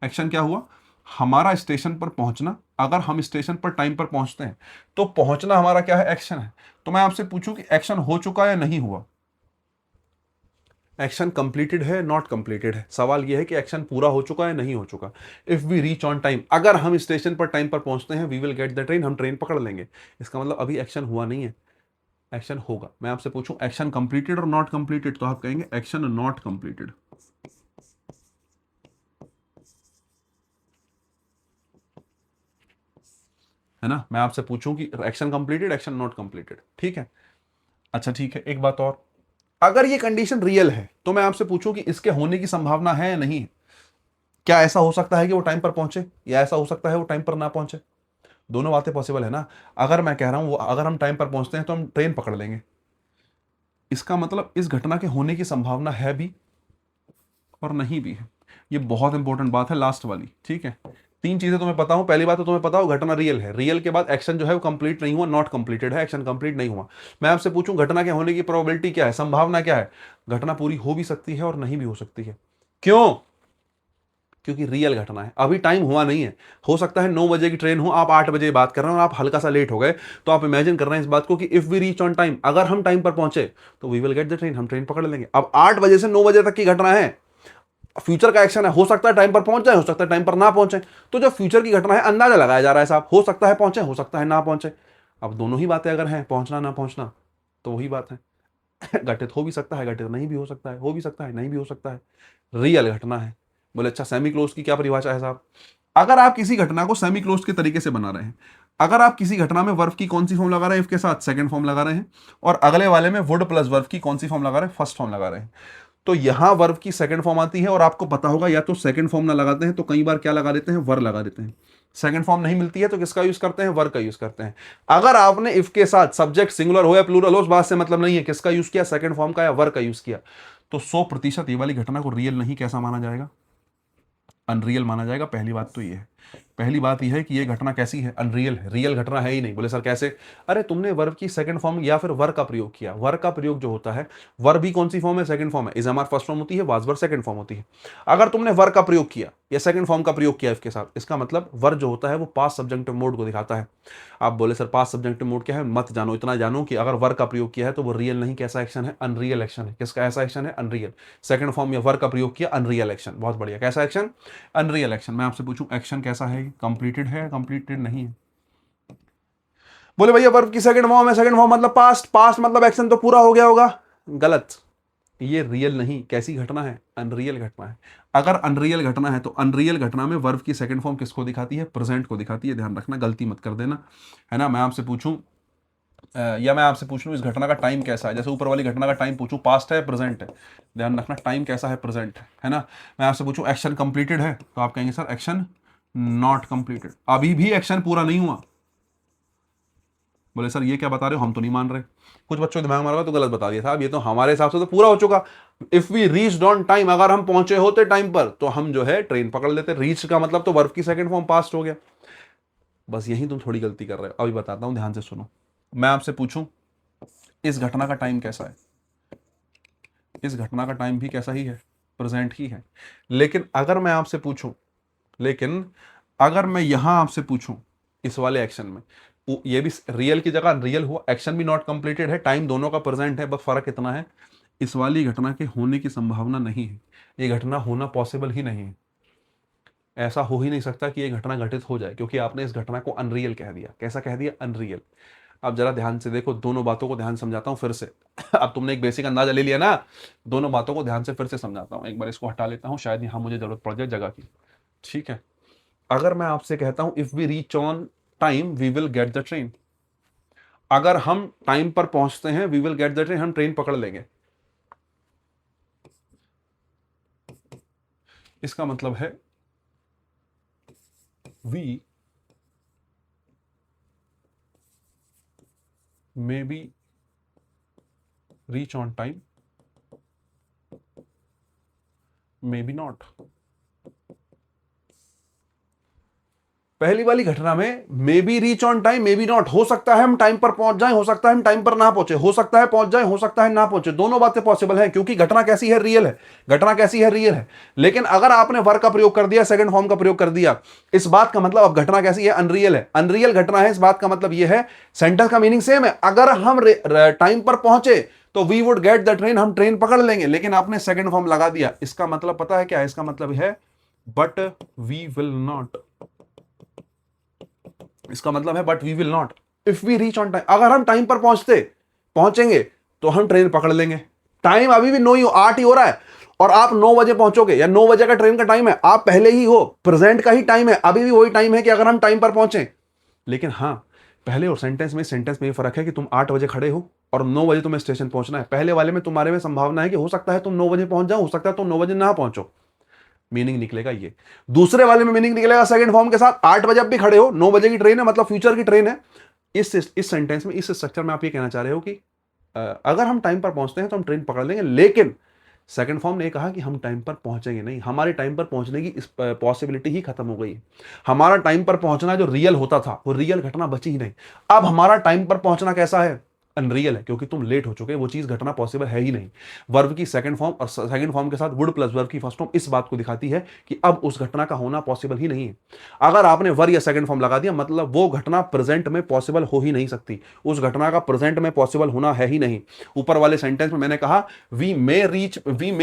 एक्शन क्या हुआ? हमारा स्टेशन पर पहुंचना। अगर हम स्टेशन पर टाइम पर पहुंचते हैं तो पहुंचना हमारा क्या है? एक्शन है। तो मैं आपसे पूछूं कि एक्शन हो चुका है या नहीं हुआ? एक्शन कंप्लीटेड है, नॉट कंप्लीटेड है? सवाल यह है कि एक्शन पूरा हो चुका है, नहीं हो चुका। If we reach on time, अगर हम स्टेशन पर टाइम पर पहुंचते हैं, we will get the train, हम ट्रेन पकड़ लेंगे। इसका मतलब अभी एक्शन हुआ नहीं है, एक्शन होगा। मैं आपसे पूछूं एक्शन कंप्लीटेड और नॉट कंप्लीटेड, तो आप कहेंगे एक्शन नॉट कंप्लीटेड। है ना? मैं आपसे पूछूं कि action completed, action not completed, ठीक है। अच्छा ठीक है, एक बात और, अगर ये कंडीशन रियल है तो मैं आपसे पूछूं कि इसके होने की संभावना है या नहीं? क्या ऐसा हो सकता है कि वो टाइम पर पहुंचे, या ऐसा हो सकता है वो टाइम पर ना पहुंचे? दोनों बातें पॉसिबल है ना। अगर मैं कह रहा हूं वो अगर हम टाइम पर पहुंचते हैं तो हम ट्रेन पकड़ लेंगे, इसका मतलब इस घटना के होने की संभावना है भी और नहीं भी है। ये बहुत इंपॉर्टेंट बात है लास्ट वाली, ठीक है। तीन चीजें तुम्हें पता हो, पहली बात तो तुम्हें पता हो घटना रियल है, रियल के बाद एक्शन जो है वो कंप्लीट नहीं हुआ, नॉट कंप्लीटेड है, एक्शन कंप्लीट नहीं हुआ। मैं आपसे पूछूं घटना के होने की प्रोबेबिलिटी क्या है, संभावना क्या है? घटना पूरी हो भी सकती है और नहीं भी हो सकती है। क्यों? क्योंकि रियल घटना है, अभी टाइम हुआ नहीं है। हो सकता है 9 बजे की ट्रेन हो, आप 8 बजे बात कर रहे हो और आप हल्का सा लेट हो गए, तो आप इमेजिन कर रहे हैं इस बात को कि if we reach on time, अगर हम टाइम पर पहुंचे तो we will get the train, हम ट्रेन पकड़ लेंगे। अब 8 बजे से 9 बजे तक की घटना है, फ्यूचर का एक्शन है, हो सकता है टाइम पर पहुंच जाए, हो सकता है टाइम पर ना पहुंचे। तो जो फ्यूचर की घटना है अंदाजा लगाया जा रहा है साहब, हो सकता है पहुंचे, हो सकता है ना पहुंचे। अब दोनों ही बातें अगर हैं, पहुंचना ना पहुंचना, तो वही बात है। घटित हो भी सकता है, घटित नहीं भी हो सकता है, हो भी सकता है, नहीं भी हो सकता है, रियल घटना है। बोले अच्छा सेमी क्लोज की क्या परिभाषा है साहब? अगर आप किसी घटना को सेमी क्लोज के तरीके से बना रहे हैं, अगर आप किसी घटना में वर्ब की कौन सी फॉर्म लगा रहे हैं? इफ के साथ सेकंड फॉर्म लगा रहे हैं, और अगले वाले में वुड प्लस वर्ब की कौन सी फॉर्म लगा रहे हैं? फर्स्ट फॉर्म लगा रहे हैं, तो यहां वर्ब की सेकंड फॉर्म आती है, और आपको पता होगा या तो सेकंड फॉर्म ना लगाते हैं तो कई बार क्या लगा देते हैं, वर लगा देते हैं। सेकंड फॉर्म नहीं मिलती है तो किसका यूज करते हैं, वर का यूज करते हैं। अगर आपने इफ के साथ सब्जेक्ट सिंगुलर हो या प्लूरल हो, उस बात से मतलब नहीं है किसका यूज किया, सेकंड फॉर्म का या वर का यूज किया, तो 100% ये वाली घटना को रियल नहीं कैसा माना जाएगा, अनरियल माना जाएगा। पहली बात तो ये है, पहली बात यह है कि ये घटना कैसी है, अनरियल है, रियल घटना है ही नहीं। बोले सर कैसे, अरे तुमने वर्ब की सेकंड फॉर्म या फिर वर का प्रयोग किया। वर का प्रयोग जो होता है, वर भी कौन सी फॉर्म है, सेकंड फॉर्म है। Is am are first form होती है, वाज वर सेकंड फॉर्म होती है। अगर तुमने वर का प्रयोग किया या सेकंड फॉर्म का प्रयोग किया इसके साथ, इसका मतलब वर जो होता है वो पास्ट सब्जेक्टिव मोड को दिखाता है। आप बोले सर पास्ट सब्जेक्टिव मोड क्या है, मत जानो, इतना जानो कि अगर वर का प्रयोग किया है तो वो रियल नहीं, कैसा एक्शन है, अनरियल एक्शन है। किसका ऐसा एक्शन है, अनरियल। सेकंड फॉर्म या वर का प्रयोग किया, अनरियल एक्शन। बहुत बढ़िया, कैसा एक्शन, अनरियल एक्शन। मैं आपसे पूछूं एक्शन कैसा है, कंप्लीटेड है, कंप्लीटेड नहीं है। बोले भैया वर्ब की सेकंड फॉर्म है, सेकंड फॉर्म मतलब पास्ट, पास्ट मतलब एक्शन तो पूरा हो गया होगा। गलत, ये रियल नहीं, कैसी घटना है, अनरियल घटना है। अगर अनरियल घटना है तो अनरियल घटना में वर्ब की सेकंड फॉर्म किसको दिखाती है, प्रेजेंट को दिखाती है। ध्यान रखना, गलती मत कर देना, है ना। मैं आपसे पूछूं या मैं आपसे पूछ लूं इस घटना का टाइम कैसा है, जैसे ऊपर वाली घटना का टाइम पूछूं, पास्ट है प्रेजेंट है, ध्यान रखना टाइम कैसा है, प्रेजेंट है ना। मैं आपसे पूछूं एक्शन कंप्लीटेड है, तो आप कहेंगे सर एक्शन नॉट कंप्लीटेड, अभी भी एक्शन पूरा नहीं हुआ। बोले सर ये क्या बता रहे हो, हम तो नहीं मान रहे। कुछ बच्चों दिमाग मारा तो गलत बता दिया साहब, ये तो हमारे हिसाब से तो पूरा हो चुका। If we reach on time, अगर हम पहुंचे होते टाइम पर तो हम जो है ट्रेन पकड़ लेते। रीच का मतलब तो वर्ब की सेकंड फॉर्म पास्ट हो गया। बस यही तुम थोड़ी गलती कर रहे हो, अभी बताता हूं, ध्यान से सुनो। मैं आपसे पूछूं इस घटना का टाइम कैसा है, इस घटना का टाइम भी कैसा ही है, प्रेजेंट ही है। लेकिन अगर मैं आपसे पूछूं, लेकिन अगर मैं यहां आपसे पूछूं इस वाले एक्शन में, ये भी रियल की जगह रियल हुआ, एक्शन भी नॉट कंप्लीटेड है, टाइम दोनों का प्रेजेंट है, बस फर्क इतना है इस वाली घटना के होने की संभावना नहीं है। ये घटना होना पॉसिबल ही नहीं है। ऐसा हो ही नहीं सकता कि ये घटना घटित हो जाए, क्योंकि आपने इस घटना को अनरियल कह दिया। कैसा कह दिया, अनरियल। अब जरा ध्यान से देखो, दोनों बातों को ध्यान समझाता हूं फिर से। अब तुमने एक बेसिक अंदाजा ले लिया ना, दोनों बातों को ध्यान से फिर से समझाता हूं। एक बार इसको हटा लेता हूं, शायद यहां मुझे जरूरत पड़ जाए जगह की। ठीक है, अगर मैं आपसे कहता हूं if we reach on time we will get the train, अगर हम टाइम पर पहुंचते हैं we will get the train, हम ट्रेन पकड़ लेंगे, इसका मतलब है we may be reach on time, may be not. पहली वाली घटना में may be reach on time, may be not, हो सकता है हम टाइम पर पहुंच जाएं, हो सकता है हम टाइम पर ना पहुंचे, हो सकता है पहुंच जाएं, हो सकता है ना पहुंचे। दोनों बातें पॉसिबल हैं, क्योंकि घटना कैसी है, रियल है। घटना कैसी है, रियल है। लेकिन अगर आपने वर्ब का प्रयोग कर दिया, सेकंड फॉर्म का प्रयोग कर दिया, इस बात का मतलब अब घटना कैसी है, अनरियल है। अनरियल घटना है, इस बात का मतलब यह है, सेंटेंस का मीनिंग सेम है, अगर हम टाइम पर पहुंचे तो we would get the train, हम ट्रेन पकड़ लेंगे। लेकिन आपने सेकंड फॉर्म लगा दिया, इसका मतलब पता है क्या है, इसका मतलब है बट वी विल नॉट। इसका मतलब है but we will not if we reach on time, अगर हम टाइम पर पहुंचेंगे तो हम ट्रेन पकड़ लेंगे। टाइम अभी भी 8 ही हो रहा है और आप 9 बजे पहुंचोगे, या 9 बजे का ट्रेन का टाइम है, आप पहले ही हो, प्रेजेंट का ही टाइम है, अभी भी वही टाइम है कि अगर हम टाइम पर पहुंचे। लेकिन हाँ, पहले और सेंटेंस में ये फर्क है कि तुम 8 बजे खड़े हो और 9 बजे तुम्हें स्टेशन पहुंचना है। पहले वाले में तुम्हारे में संभावना है कि हो सकता है तुम 9 बजे पहुंच जाओ, हो सकता है तुम 9 बजे ना पहुंचो, मीनिंग निकलेगा ये। दूसरे वाले में मीनिंग निकलेगा सेकंड फॉर्म के साथ, 8 बजे आप भी खड़े हो, 9 बजे की ट्रेन है, मतलब फ्यूचर की ट्रेन है। इस सेंटेंस में, इस स्ट्रक्चर में आप ये कहना चाह रहे हो कि अगर हम टाइम पर पहुंचते हैं तो हम ट्रेन पकड़ लेंगे। लेकिन सेकंड फॉर्म ने कहा कि हम टाइम पर पहुंचेंगे नहीं, हमारे टाइम पर पहुंचने की इस पॉसिबिलिटी ही खत्म हो गई है। हमारा टाइम पर पहुंचना जो रियल होता था वो रियल घटना बची ही नहीं। अब हमारा टाइम पर पहुंचना कैसा है, अनरियल है, क्योंकि तुम लेट हो चुके, वो चीज घटना पॉसिबल है ही नहीं। वर्ब की सेकंड फॉर्म और सेकंड फॉर्म के साथ वुड प्लस वर्ब की फर्स्ट फॉर्म इस बात को दिखाती है कि अब उस घटना का होना पॉसिबल ही नहीं है। अगर आपने वर या सेकंड फॉर्म लगा दिया, मतलब वो घटना प्रेजेंट में पॉसिबल हो ही नहीं सकती, उस घटना का प्रेजेंट में पॉसिबल होना है ही नहीं। ऊपर वाले सेंटेंस में मैंने कहा we may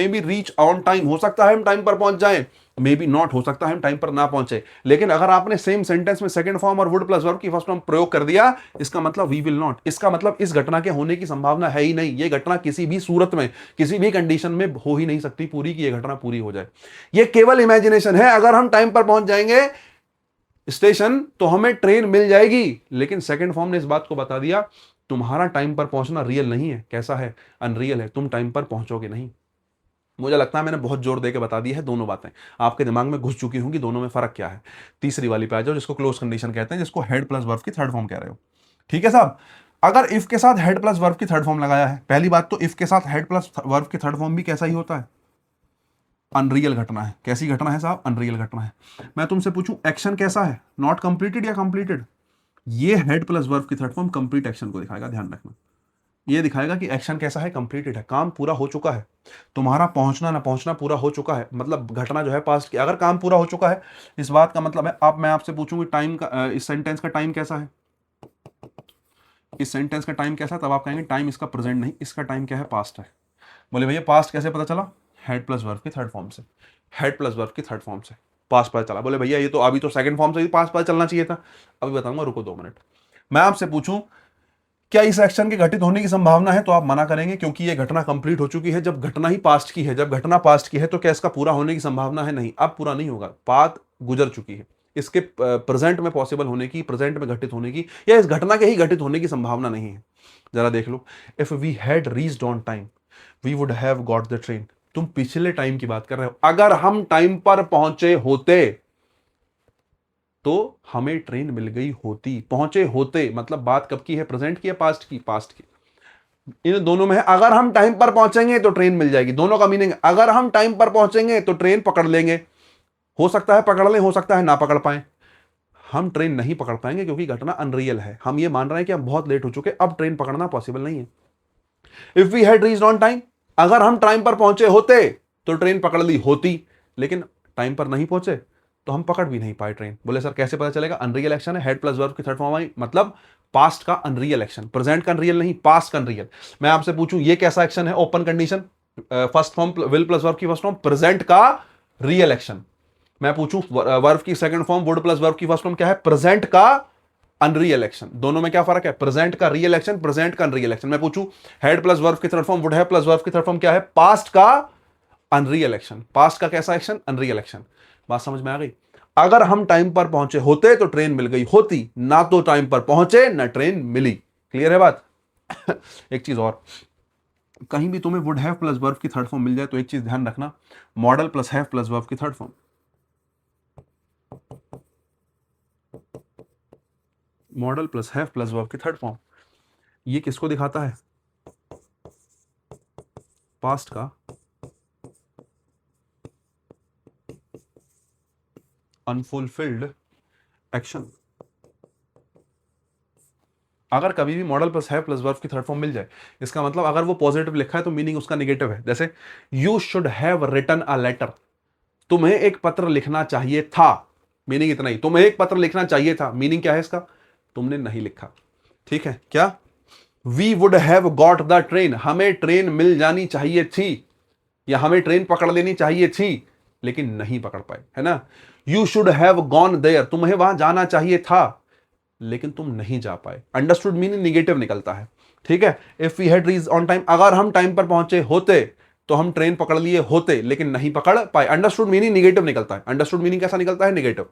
be reach on time, हो सकता है हम टाइम पर पहुंच जाएं, मे बी नॉट, हो सकता है हम टाइम पर ना पहुंचे। लेकिन अगर आपने सेम सेंटेंस में सेकंड फॉर्म और वुड प्लस वर्ब की फर्स्ट फॉर्म प्रयोग कर दिया, इसका मतलब वी विल नॉट, इसका मतलब इस घटना के होने की संभावना है ही नहीं। यह घटना किसी भी सूरत में, किसी भी कंडीशन में हो ही नहीं सकती पूरी, की यह घटना पूरी हो जाए। यह केवल इमेजिनेशन है। अगर हम टाइम पर पहुंच जाएंगे स्टेशन तो हमें ट्रेन मिल जाएगी। लेकिन सेकंड फॉर्म ने इस बात को बता दिया, तुम्हारा टाइम पर पहुंचना रियल नहीं है। कैसा है, अनरियल है, तुम टाइम पर पहुंचोगे नहीं। मुझे लगता है मैंने बहुत जोर दे के बता दी है, दोनों बातें आपके दिमाग में घुस चुकी होंगी, दोनों में फर्क क्या है। तीसरी वाली पे आ जाओ, जिसको क्लोज कंडीशन कहते हैं, जिसको हेड प्लस वर्ब की थर्ड फॉर्म कह रहे हो। ठीक है साहब, अगर इफ के साथ हेड प्लस वर्ब की थर्ड फॉर्म लगाया है, पहली बात तो इफ के साथ हेड प्लस वर्ब की थर्ड फॉर्म भी कैसा ही होता है, अनरियल घटना है। कैसी घटना है साहब, अनरियल घटना है। मैं तुमसे पूछूं एक्शन कैसा है, नॉट कंप्लीटेड या कंप्लीटेड, ये हेड प्लस वर्ब की थर्ड फॉर्म कंप्लीट एक्शन को दिखाएगा, ध्यान रखना। ये दिखाएगा कि एक्शन कैसा है, कंप्लीटेड है, काम पूरा हो चुका है, तुम्हारा पहुंचना ना पहुंचना पूरा हो चुका है, मतलब घटना जो है पास्ट की। अगर काम पूरा हो चुका है, इस बात का मतलब है, अब मैं आपसे पूछूंगी टाइम का, इस सेंटेंस का टाइम कैसा है, इस सेंटेंस का टाइम कैसा है, तब आप कहेंगे टाइम इसका प्रेजेंट नहीं, इसका टाइम क्या है, पास्ट है। बोले भैया पास्ट कैसे पता चला, हेड प्लस वर्ब की थर्ड फॉर्म से, हेड प्लस वर्ब की थर्ड फॉर्म से पास्ट पता चला। बोले भैया ये तो अभी तो सेकंड फॉर्म से ही पास्ट पता चलना चाहिए था। अभी बताऊंगा, रुको 2 मिनट। मैं आपसे पूछूं क्या इस एक्शन के घटित होने की संभावना है, तो आप मना करेंगे क्योंकि ये घटना कंप्लीट हो चुकी है। जब घटना ही पास्ट की है, जब घटना पास्ट की है तो क्या इसका पूरा होने की संभावना है, नहीं, अब पूरा नहीं होगा, बात गुजर चुकी है। इसके प्रेजेंट में पॉसिबल होने की, प्रेजेंट में घटित होने की, या इस घटना के ही घटित होने की संभावना नहीं है। जरा देख लो, if we had reached on time we would have got the train. तुम पिछले टाइम की बात कर रहे हो, अगर हम टाइम पर पहुंचे होते तो हमें ट्रेन मिल गई होती। पहुंचे होते मतलब बात कब की है, प्रेजेंट की है, पास्ट की, पास्ट की। इन दोनों में है, अगर हम टाइम पर पहुंचेंगे तो ट्रेन मिल जाएगी, दोनों का मीनिंग अगर हम टाइम पर पहुंचेंगे तो ट्रेन पकड़ लेंगे। हो सकता है पकड़ लें, हो सकता है ना पकड़ पाए। हम ट्रेन नहीं पकड़ पाएंगे क्योंकि घटना अनरियल है। हम ये मान रहे हैं कि हम बहुत लेट हो चुके, अब ट्रेन पकड़ना पॉसिबल नहीं है। If we had reached on time, अगर हम टाइम पर पहुंचे होते तो ट्रेन पकड़ ली होती, लेकिन टाइम पर नहीं पहुंचे तो हम पकड़ भी नहीं पाए ट्रेन। बोले सर कैसे पता चलेगा, अनरियल एक्शन है, हेड प्लस वर्ब की थर्ड फॉर्म आई, मतलब पास्ट का अनरियल एक्शन, प्रेजेंट का अनरियल नहीं, पास्ट का अनरियल। मैं आपसे पूछूं ये कैसा एक्शन है, open condition, first form will plus verb की फर्स्ट फॉर्म, प्रेजेंट का रियल एक्शन। मैं पूछूं वर्ब की second form would plus verb की फर्स्ट फॉर्म क्या है, प्रेजेंट का अनरियल एक्शन। दोनों में क्या फर्क है, प्रेजेंट का रियल एक्शन, प्रेजेंट का अनरियल एक्शन। मैं पूछूं हेड प्लस वर्ब की third form would have plus verb की थर्ड फॉर्म क्या है, पास्ट का अनरियल एक्शन। पास्ट का कैसा एक्शन, अनरियल एक्शन। बात समझ में आ गई। अगर हम टाइम पर पहुंचे होते तो ट्रेन मिल गई होती, ना तो टाइम पर पहुंचे ना ट्रेन मिली। क्लियर है बात। एक चीज और, कहीं भी तुम्हें वुड हैव प्लस वर्ब की थर्ड फॉर्म मिल जाए तो एक चीज ध्यान रखना, modal plus have plus verb की third form, modal plus have plus verb की थर्ड फॉर्म, ये किसको दिखाता है, पास्ट का अनफुलफिल्ड एक्शन। अगर कभी भी मॉडल प्लस है प्लस वर्ब की थर्ड फॉर्म मिल जाए, इसका मतलब अगर वो पॉजिटिव लिखा है तो मीनिंग उसका नेगेटिव है। जैसे you should have written a letter, तुम्हें एक पत्र लिखना चाहिए था, मीनिंग इतना ही, तुम्हें एक पत्र लिखना चाहिए था, मीनिंग क्या है इसका, तुमने नहीं लिखा। ठीक है क्या, we would have got the train, हमें ट्रेन मिल जानी चाहिए थी, या हमें ट्रेन पकड़ लेनी चाहिए थी लेकिन नहीं पकड़ पाए, है ना। You should have gone there, तुम्हें वहां जाना चाहिए था लेकिन तुम नहीं जा पाए। अंडरस्टूड मीनिंग निगेटिव निकलता है। ठीक है, if we had reached on time, अगर हम टाइम पर पहुंचे होते तो हम ट्रेन पकड़ लिए होते लेकिन नहीं पकड़ पाए। अंडरस्टूड मीनिंग निगेटिव निकलता है। अंडरस्टूड मीनिंग कैसा निकलता है, निगेटिव।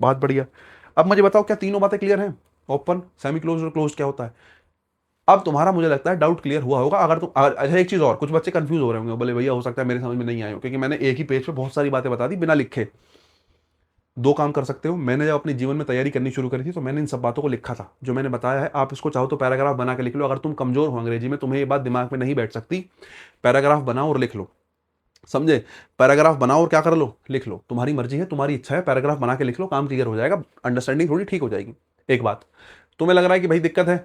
बहुत बढ़िया। अब मुझे बताओ क्या तीनों बातें क्लियर हैं, ओपन, सेमी क्लोज और क्लोज क्या होता है। अब तुम्हारा मुझे लगता है डाउट क्लियर हुआ होगा। अगर तुम अच्छा एक चीज और, कुछ बच्चे कंफ्यूज हो रहे होंगे, बोले भैया हो सकता है मेरे समझ में नहीं आए हो क्योंकि मैंने एक ही पेज पे बहुत सारी बातें बता दी बिना लिखे। दो काम कर सकते हो, मैंने जब अपने जीवन में तैयारी करनी शुरू करी थी तो मैंने इन सब बातों को लिखा था जो मैंने बताया है। आप इसको चाहो तो पैराग्राफ बना के लिख लो। अगर तुम कमजोर हो अंग्रेजी में, तुम्हें ये बात दिमाग में नहीं बैठ सकती, पैराग्राफ बनाओ और लिख लो, समझे। पैराग्राफ बनाओ और क्या कर लो, लिख लो। तुम्हारी मर्जी है, तुम्हारी इच्छा है, पैराग्राफ बना के लिख लो, काम क्लियर हो जाएगा, अंडरस्टैंडिंग थोड़ी ठीक हो जाएगी। एक बात, तुम्हें लग रहा है कि भाई दिक्कत है,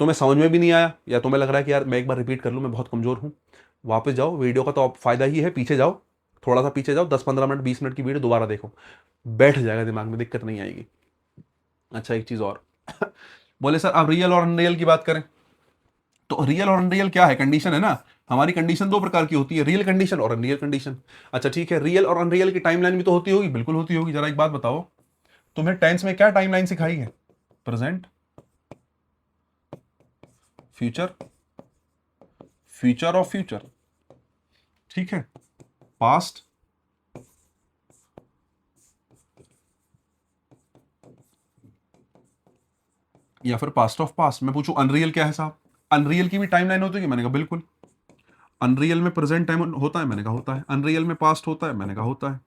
तुम्हें समझ में भी नहीं आया, या तुम्हें लग रहा है कि यार मैं एक बार रिपीट कर लूँ, मैं बहुत कमजोर हूँ, वापस जाओ, वीडियो का तो फायदा ही है, पीछे जाओ, थोड़ा सा पीछे जाओ, 10-15 मिनट 20 मिनट की वीडियो दोबारा देखो, बैठ जाएगा दिमाग में, दिक्कत नहीं आएगी। अच्छा एक चीज और, बोले सर अब रियल और अनरियल की बात करें तो रियल और अनरियल क्या है, कंडीशन है ना। हमारी कंडीशन दो प्रकार की होती है, रियल कंडीशन और अनरियल कंडीशन। अच्छा ठीक है, रियल और अनरियल की टाइमलाइन भी तो होती होगी, बिल्कुल होती होगी। जरा एक बात बताओ, तुम्हें टेंस में क्या टाइमलाइन सिखाई है, present, future, future of future, ठीक है, पास्ट, या फिर पास्ट ऑफ पास्ट। मैं पूछूं अनरियल क्या है साहब, अनरियल की भी टाइमलाइन होती है, मैंने कहा बिल्कुल। अनरियल में प्रेजेंट टाइम होता है, मैंने कहा होता है। अनरियल में पास्ट होता है, मैंने कहा होता है।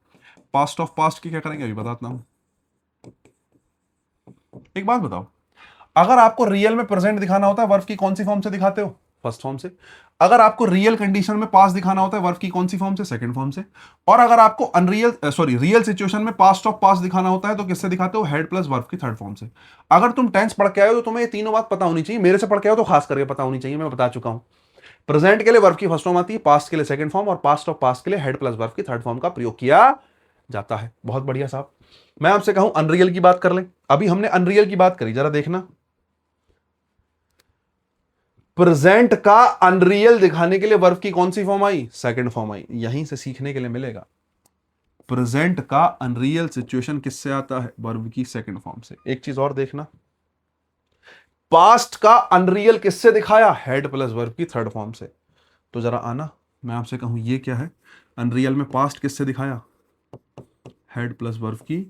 पास्ट ऑफ पास्ट की क्या करेंगे अभी बताता हूं। एक बात बताओ, अगर आपको रियल में प्रेजेंट दिखाना होता है वर्ब की कौन सी फॉर्म से दिखाते हो? फर्स्ट फॉर्म से। अगर आपको रियल कंडीशन में पास्ट दिखाना होता है वर्ब की कौन सी फॉर्म से? सेकंड फॉर्म से। और अगर आपको अनरियल सॉरी रियल सिचुएशन में पास्ट ऑफ पास्ट दिखाना होता है तो किससे दिखाते हो? हेड प्लस वर्ब की थर्ड फॉर्म से। अगर तुम टेंस पढ़ के आए हो तो तुम्हें ये तीनों बात पता होनी चाहिए, मेरे से पढ़ के आओ तो खास करके पता होनी चाहिए, मैं बता चुका हूं। प्रेजेंट के लिए वर्ब की फर्स्ट फॉर्म आती है, पास्ट के लिए सेकंड फॉर्म, और पास्ट ऑफ पास्ट के लिए हेड प्लस वर्ब की थर्ड फॉर्म का प्रयोग किया जाता है। बहुत बढ़िया साहब। मैं आपसे कहूं अनरियल की बात कर लें, अभी हमने अनरियल की बात करी, जरा देखना। प्रेजेंट का अनरियल दिखाने के लिए वर्ब की कौन सी फॉर्म आई? सेकंड फॉर्म आई। यहीं से सीखने के लिए मिलेगा। प्रेजेंट का अनरियल सिचुएशन किससे आता है? वर्ब की सेकंड फॉर्म से। एक चीज और देखना, पास्ट का अनरियल किससे दिखाया? हेड प्लस वर्ब की थर्ड फॉर्म से। तो जरा आना, मैं आपसे कहूं ये क्या है? अनरियल में पास्ट किससे दिखाया? हेड प्लस वर्ब की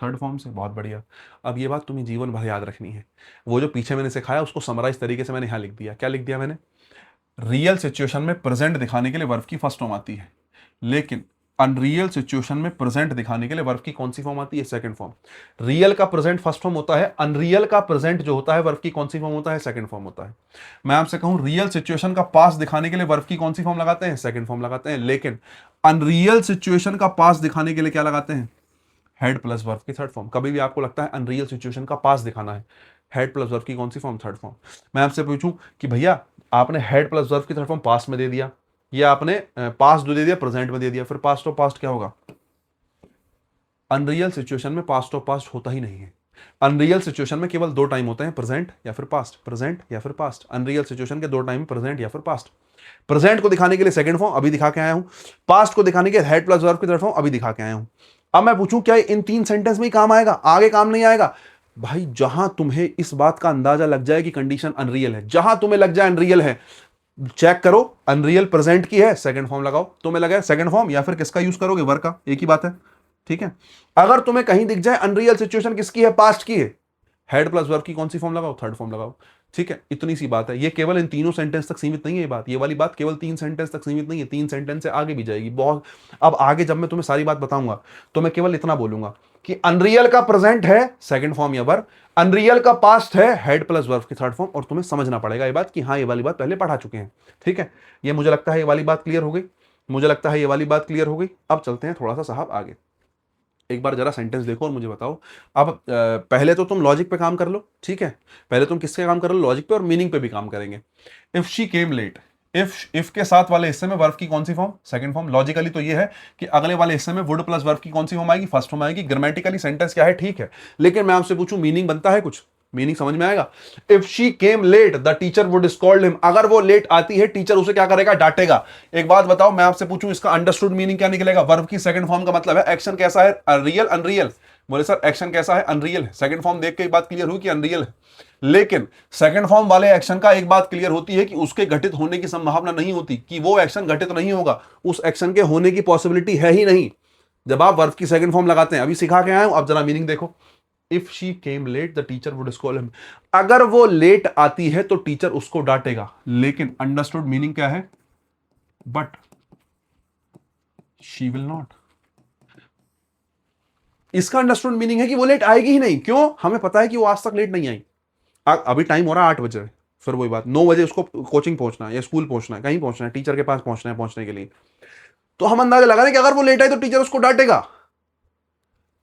थर्ड फॉर्म से। बहुत बढ़िया। अब ये बात तुम्हें जीवन भर याद रखनी है। वो जो पीछे मैंने सिखाया उसको समराइज तरीके से मैंने यहां लिख दिया। क्या लिख दिया मैंने? रियल सिचुएशन में प्रेजेंट दिखाने के लिए वर्ब की फर्स्ट फॉर्म आती है, लेकिन अनरियल सिचुएशन में प्रेजेंट दिखाने के लिए वर्ब की कौन सी फॉर्म आती है? Second form. रियल का प्रेजेंट फर्स्ट फॉर्म होता है, अनरियल का प्रेजेंट जो होता है वर्ब की कौन सी फॉर्म होता है? सेकंड फॉर्म होता है। मैं आपसे कहूं रियल सिचुएशन का पास्ट दिखाने के लिए वर्ब की कौन सी फॉर्म लगाते हैं? सेकंड फॉर्म लगाते हैं। लेकिन अनरियल सिचुएशन का पास्ट दिखाने के लिए क्या लगाते हैं? हेड प्लस वर्ब की थर्ड फॉर्म। कभी भी आपको लगता है अनरियल सिचुएशन का पास दिखाना है, हेड प्लस वर्ब की कौन सी फॉर्म? Third form. मैं आपसे पूछूं कि भैया आपने हेड प्लस वर्ब की थर्ड फॉर्म पास्ट में दे दिया, या आपने पास्ट दे दिया प्रेजेंट में दे दिया, फिर पास्ट ऑफ पास्ट क्या होगा? अनरियल सिचुएशन में पास्ट ऑफ पास्ट होता ही नहीं है। अनरियल सिचुएशन में केवल दो टाइम होते हैं, प्रेजेंट या फिर पास्ट, प्रेजेंट या फिर पास्ट। अनरियल सिचुएशन के दो टाइम, प्रेजेंट या फिर पास्ट। प्रेजेंट को दिखाने के लिए सेकंड फॉर्म अभी दिखा के आया हूं, पास्ट को दिखाने के लिए हेड प्लस वर्ब की थर्ड फॉर्म अभी दिखा के आया हूं। अब मैं पूछूं क्या इन तीन सेंटेंस में ही काम आएगा, आगे काम नहीं आएगा? भाई जहां तुम्हें इस बात का अंदाजा लग जाए कि कंडीशन अनरियल है, जहां तुम्हें लग जाए अनरियल है, चेक करो अनरियल प्रेजेंट की है, सेकंड फॉर्म लगाओ। तुम्हें लगा सेकंड फॉर्म, या फिर किसका यूज करोगे? वर्ब का, एक ही बात है। ठीक है। अगर तुम्हें कहीं दिख जाए अनरियल सिचुएशन किसकी है? पास्ट की है, हेड प्लस वर्ब की कौन सी फॉर्म लगाओ? थर्ड फॉर्म लगाओ। ठीक है, इतनी सी बात है। ये केवल इन तीनों सेंटेंस तक सीमित नहीं है, ये बात, ये वाली बात केवल तीन सेंटेंस तक सीमित नहीं है, तीन सेंटेंस से आगे भी जाएगी बहुत। अब आगे जब मैं तुम्हें सारी बात बताऊंगा तो मैं केवल इतना बोलूंगा कि अनरियल का प्रेजेंट है सेकंड फॉर्म या वर्ब, अनरियल का पास्ट है हेड प्लस वर्ब की थर्ड फॉर्म, और तुम्हें समझना पड़ेगा ये बात कि हाँ ये वाली बात पहले पढ़ा चुके हैं। ठीक है, ये मुझे लगता है ये वाली बात क्लियर हो गई, मुझे लगता है ये वाली बात क्लियर हो गई। अब चलते हैं थोड़ा सा साहब आगे। एक बार जरा सेंटेंस देखो और मुझे बताओ। अब पहले तो तुम लॉजिक पे काम कर लो, ठीक है, पहले तुम किसके काम कर लो? लॉजिक पे, और मीनिंग पे भी काम करेंगे। If she came late, if के साथ वाले हिस्से में वर्ब की कौन सी फॉर्म? Second form. लॉजिकली तो ये है कि अगले वाले हिस्से में वुड प्लस वर्ब की कौन सी फॉर्म आएगी? फर्स्ट फॉर्म आएगी। ग्रामेटिकली सेंटेंस क्या है, ठीक है, लेकिन मैं आपसे पूछूं मीनिंग बनता है कुछ? मीनिंग समझ में आएगा? If she came late the teacher would scold him, अगर वो लेट आती है टीचर उसे क्या करेगा? डांटेगा। एक बात बताओ, मैं आपसे पूछूं इसका अंडरस्टूड मीनिंग क्या निकलेगा? वर्ब की सेकंड फॉर्म का मतलब है एक्शन कैसा है? Real unreal? बोले सर एक्शन कैसा है? अनरियल है। सेकंड फॉर्म देख के एक बात क्लियर हुई कि अनरियल है, लेकिन सेकंड फॉर्म वाले एक्शन का एक बात क्लियर होती है कि उसके घटित होने की संभावना नहीं होती, कि वो एक्शन घटित नहीं होगा, उस एक्शन के होने की पॉसिबिलिटी है ही नहीं जब आप वर्ब की सेकंड फॉर्म लगाते हैं। अभी सिखा के आया हूं, अब जरा मीनिंग देखो। If she came late the teacher would scold him, अगर वो लेट आती है तो टीचर उसको डांटेगा, लेकिन अंडरस्टूड मीनिंग क्या है? But she will not. इसका अंडरस्टूड मीनिंग है कि वो लेट आएगी ही नहीं। क्यों? हमें पता है कि वो आज तक लेट नहीं आई। अभी टाइम हो रहा है 8 बजे, फिर वही बात 9 बजे उसको कोचिंग पहुंचना है या स्कूल पहुंचना है, कहीं पहुंचना है, टीचर के पास पहुंचना है, पहुंचने के लिए तो हम अंदाजा लगा रहे हैं कि अगर वो लेट आए तो टीचर उसको डांटेगा।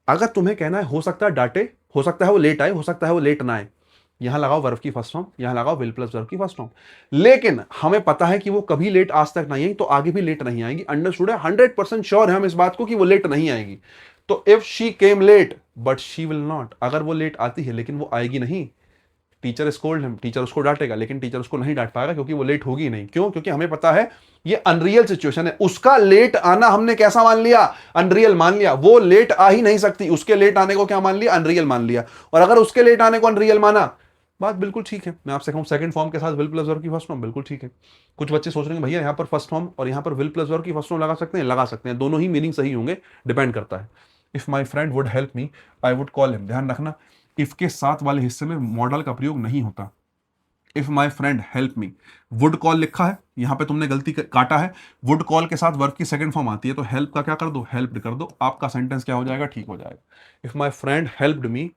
अगर तुम्हें कहना है हो सकता है डांटे, हो सकता है वो लेट आए, हो सकता है वो लेट ना आए, यहां लगाओ वर्ब की फर्स्ट फॉर्म, यहां लगाओ विल प्लस वर्ब की फर्स्ट फॉर्म। लेकिन हमें पता है कि वो कभी लेट आज तक नहीं आई, तो आगे भी लेट नहीं आएगी। अंडरस्टूड है? 100% श्योर है हम इस बात को कि वो लेट नहीं आएगी। तो if she came late but she will not, अगर वो लेट आती है लेकिन वो आएगी नहीं, टीचर स्कोल्ड हिम, टीचर उसको डांटेगा, लेकिन टीचर उसको नहीं डांट पाएगा क्योंकि वो लेट होगी नहीं। क्यों? क्योंकि हमें पता है ये अनरियल सिचुएशन है। उसका लेट आना हमने कैसा मान लिया? अनरियल मान लिया। वो लेट आ ही नहीं सकती, उसके लेट आने को क्या मान लिया? अनरियल मान लिया। और अगर उसके लेट आने को अनरियल माना, बात बिल्कुल ठीक है। मैं आपसे कहूं सेकंड फॉर्म के साथ विल प्लस वर्ब की फर्स्ट फॉर्म, बिल्कुल ठीक है। कुछ बच्चे सोच रहे हैं भैया यहां पर फर्स्ट फॉर्म और यहां पर विल प्लस वर्ब की फर्स्ट फॉर्म लगा सकते हैं, लगा सकते हैं, दोनों ही मीनिंग सही होंगे, डिपेंड करता है। If my friend would help me I would call him, ध्यान रखना इफ के साथ वाले हिस्से में मॉडल का प्रयोग नहीं होता। If my friend help me, would call लिखा है, यहां पे तुमने गलती काटा है, वुड कॉल के साथ वर्ब की सेकंड फॉर्म आती है, तो हेल्प का क्या कर दो, हेल्प्ड कर दो, आपका सेंटेंस क्या हो जाएगा, ठीक हो जाएगा। If my friend helped me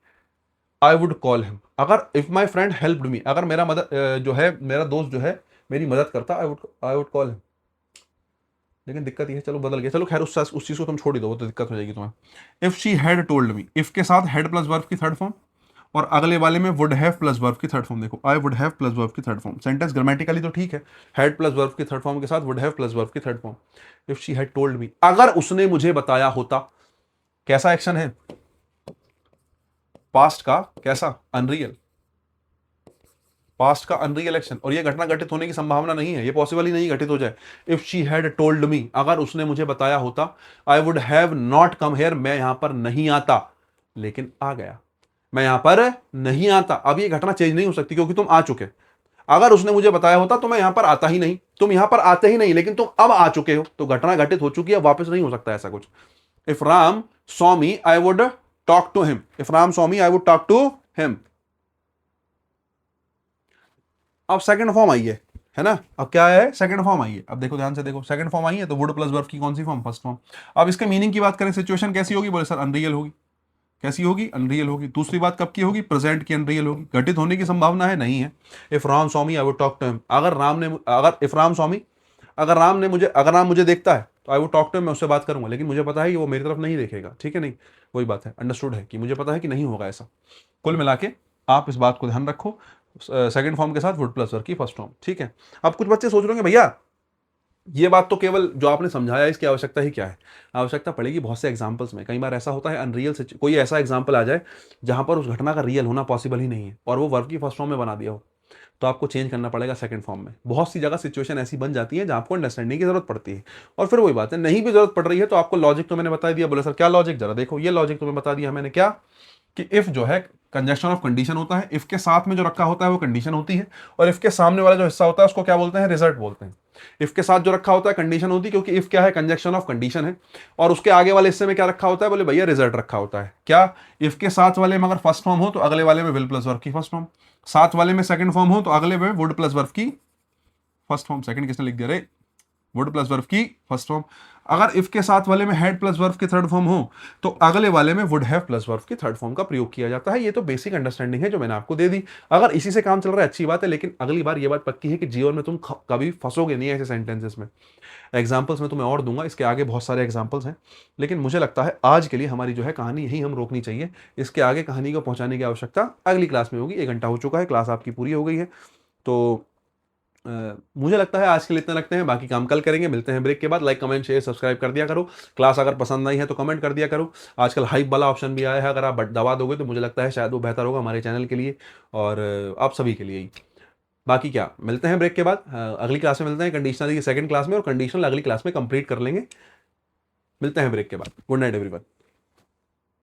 I would call him. अगर if my friend helped me, अगर मेरा मदद जो है, मेरा दोस्त जो है मेरी मदद करता, आई वुड कॉल हिम। लेकिन दिक्कत ये है, चलो बदल गया, चलो खैर उस चीज को तुम छोड़ ही दो, वो तो दिक्कत हो जाएगी तुम्हें। If she had told me, if के साथ हैड प्लस वर्ब की थर्ड फॉर्म, और अगले वाले में वुड हैव प्लस वर्ब की थर्ड फॉर्म। देखो I would have plus verb की थर्ड फॉर्म, सेंटेंस ग्रामेटिकली तो ठीक है, हैड प्लस वर्ब की थर्ड फॉर्म के साथ वुड हैव प्लस वर्ब की third form. If she had told me, अगर उसने मुझे बताया होता, कैसा एक्शन है, पास्ट का कैसा, अनरियल, पास्ट का अनरियल एक्शन, और ये घटना घटित होने की संभावना नहीं है, ये पॉसिबल ही नहीं घटित हो जाए। If she had told me, अगर उसने मुझे बताया होता, I would have not come here, मैं यहां पर नहीं आता, लेकिन आ गया, मैं यहां पर नहीं आता। अब ये घटना चेंज नहीं हो सकती क्योंकि तुम आ चुके। अगर उसने मुझे बताया होता तो मैं यहां पर आता ही नहीं, तुम यहां पर आते ही नहीं, लेकिन तुम अब आ चुके हो, तो घटना घटित हो चुकी है, वापस नहीं हो सकता ऐसा कुछ। If Ram saw me I would talk to him, if Ram saw me I would talk to him. अब सेकंड फॉर्म आई है ना, अब क्या है, सेकंड फॉर्म आई है। अब देखो ध्यान से देखो, सेकंड फॉर्म आई है, तो वुड प्लस वर्ब की कौन सी फॉर्म, फर्स्ट फॉर्म। अब इसके मीनिंग की बात करें, सिचुएशन कैसी होगी, बोले सर अनरियल होगी। कैसी होगी, अनरियल होगी। दूसरी बात कब की होगी, प्रेजेंट की अनरियल होगी। घटित होने की संभावना है, नहीं है। If Ram saw me I would talk to him, अगर राम ने, अगर इफ राम स्वामी, अगर राम मुझे देखता है तो I would talk to him, मैं उससे बात करूंगा, लेकिन मुझे पता है कि वो मेरी तरफ नहीं देखेगा, ठीक है, नहीं, वही बात है, अंडरस्टूड है कि मुझे पता है कि नहीं होगा ऐसा। कुल मिला के आप इस बात को ध्यान रखो, सेकंड फॉर्म के साथ वुड प्लस वर्ब की फर्स्ट फॉर्म, ठीक है। अब कुछ बच्चे सोच रहे होंगे भैया ये बात तो केवल जो आपने समझाया, इसकी आवश्यकता ही क्या है, आवश्यकता पड़ेगी बहुत से एग्जांपल्स में। कई बार ऐसा होता है अनरियल से कोई ऐसा एग्जांपल आ जाए जहां पर उस घटना का रियल होना पॉसिबल ही नहीं है और वो वर्ब की फर्स्ट फॉर्म में बना दिया हो, तो आपको चेंज करना पड़ेगा सेकंड फॉर्म में। बहुत सी जगह सिचुएशन ऐसी बन जाती है जहां आपको अंडरस्टैंडिंग की जरूरत पड़ती है, और फिर वही बात है, नहीं भी जरूरत पड़ रही है तो आपको लॉजिक तो मैंने बता दिया। बोले सर क्या लॉजिक, जरा देखो, ये लॉजिक तुम्हें बता दिया मैंने, क्या कि इफ जो है कंजक्शन ऑफ कंडीशन होता है, इफ के साथ में जो रखा होता है वो कंडीशन होती है, और इफ के सामने वाला जो हिस्सा होता है उसको क्या बोलते हैं, रिजल्ट बोलते हैं। इफ के साथ जो रखा होता है कंडीशन होती है, क्योंकि इफ क्या है, कंजक्शन ऑफ कंडीशन है, और उसके आगे वाले हिस्से में क्या रखा होता है, बोले भैया रिजल्ट रखा होता है। क्या, इफ के साथ वाले में अगर फर्स्ट फॉर्म हो तो अगले वाले में विल प्लस वर्ब की फर्स्ट फॉर्म, साथ वाले में सेकंड फॉर्म हो तो अगले में वुड प्लस वर्ब की फर्स्ट फॉर्म। सेकंड किसने लिख दिया रे, वुड प्लस वर्ब की फर्स्ट फॉर्म। अगर इफ के साथ वाले में हैड प्लस वर्ब की थर्ड फॉर्म हो तो अगले वाले में वुड हैव प्लस वर्ब की थर्ड फॉर्म का प्रयोग किया जाता है। ये तो बेसिक अंडरस्टैंडिंग है जो मैंने आपको दे दी। अगर इसी से काम चल रहा है अच्छी बात है, लेकिन अगली बार ये बात पक्की है कि जीवन में तुम कभी फंसोगे नहीं ऐसे सेंटेंसेस में। एग्जाम्पल्स में तुम्हें और दूंगा, इसके आगे बहुत सारे एग्जाम्पल्स हैं, लेकिन मुझे लगता है आज के लिए हमारी जो है कहानी यही हम रोकनी चाहिए। इसके आगे कहानी को पहुंचाने की आवश्यकता अगली क्लास में होगी। 1 घंटा हो चुका है, क्लास आपकी पूरी हो गई है, तो मुझे लगता है आज के लिए इतना रखते हैं, बाकी काम कल करेंगे। मिलते हैं ब्रेक के बाद। लाइक कमेंट शेयर सब्सक्राइब कर दिया करो। क्लास अगर पसंद आई है तो कमेंट कर दिया करो। आजकल हाइप वाला ऑप्शन भी आया है, अगर आप दबा दोगे तो मुझे लगता है शायद वो बेहतर होगा हमारे चैनल के लिए और आप सभी के लिए ही। बाकी क्या, मिलते हैं ब्रेक के बाद, अगली क्लास में मिलते हैं, कंडीशनल की सेकंड क्लास में, और कंडीशनल अगली क्लास में कंप्लीट कर लेंगे। मिलते हैं ब्रेक के बाद। Good night everyone.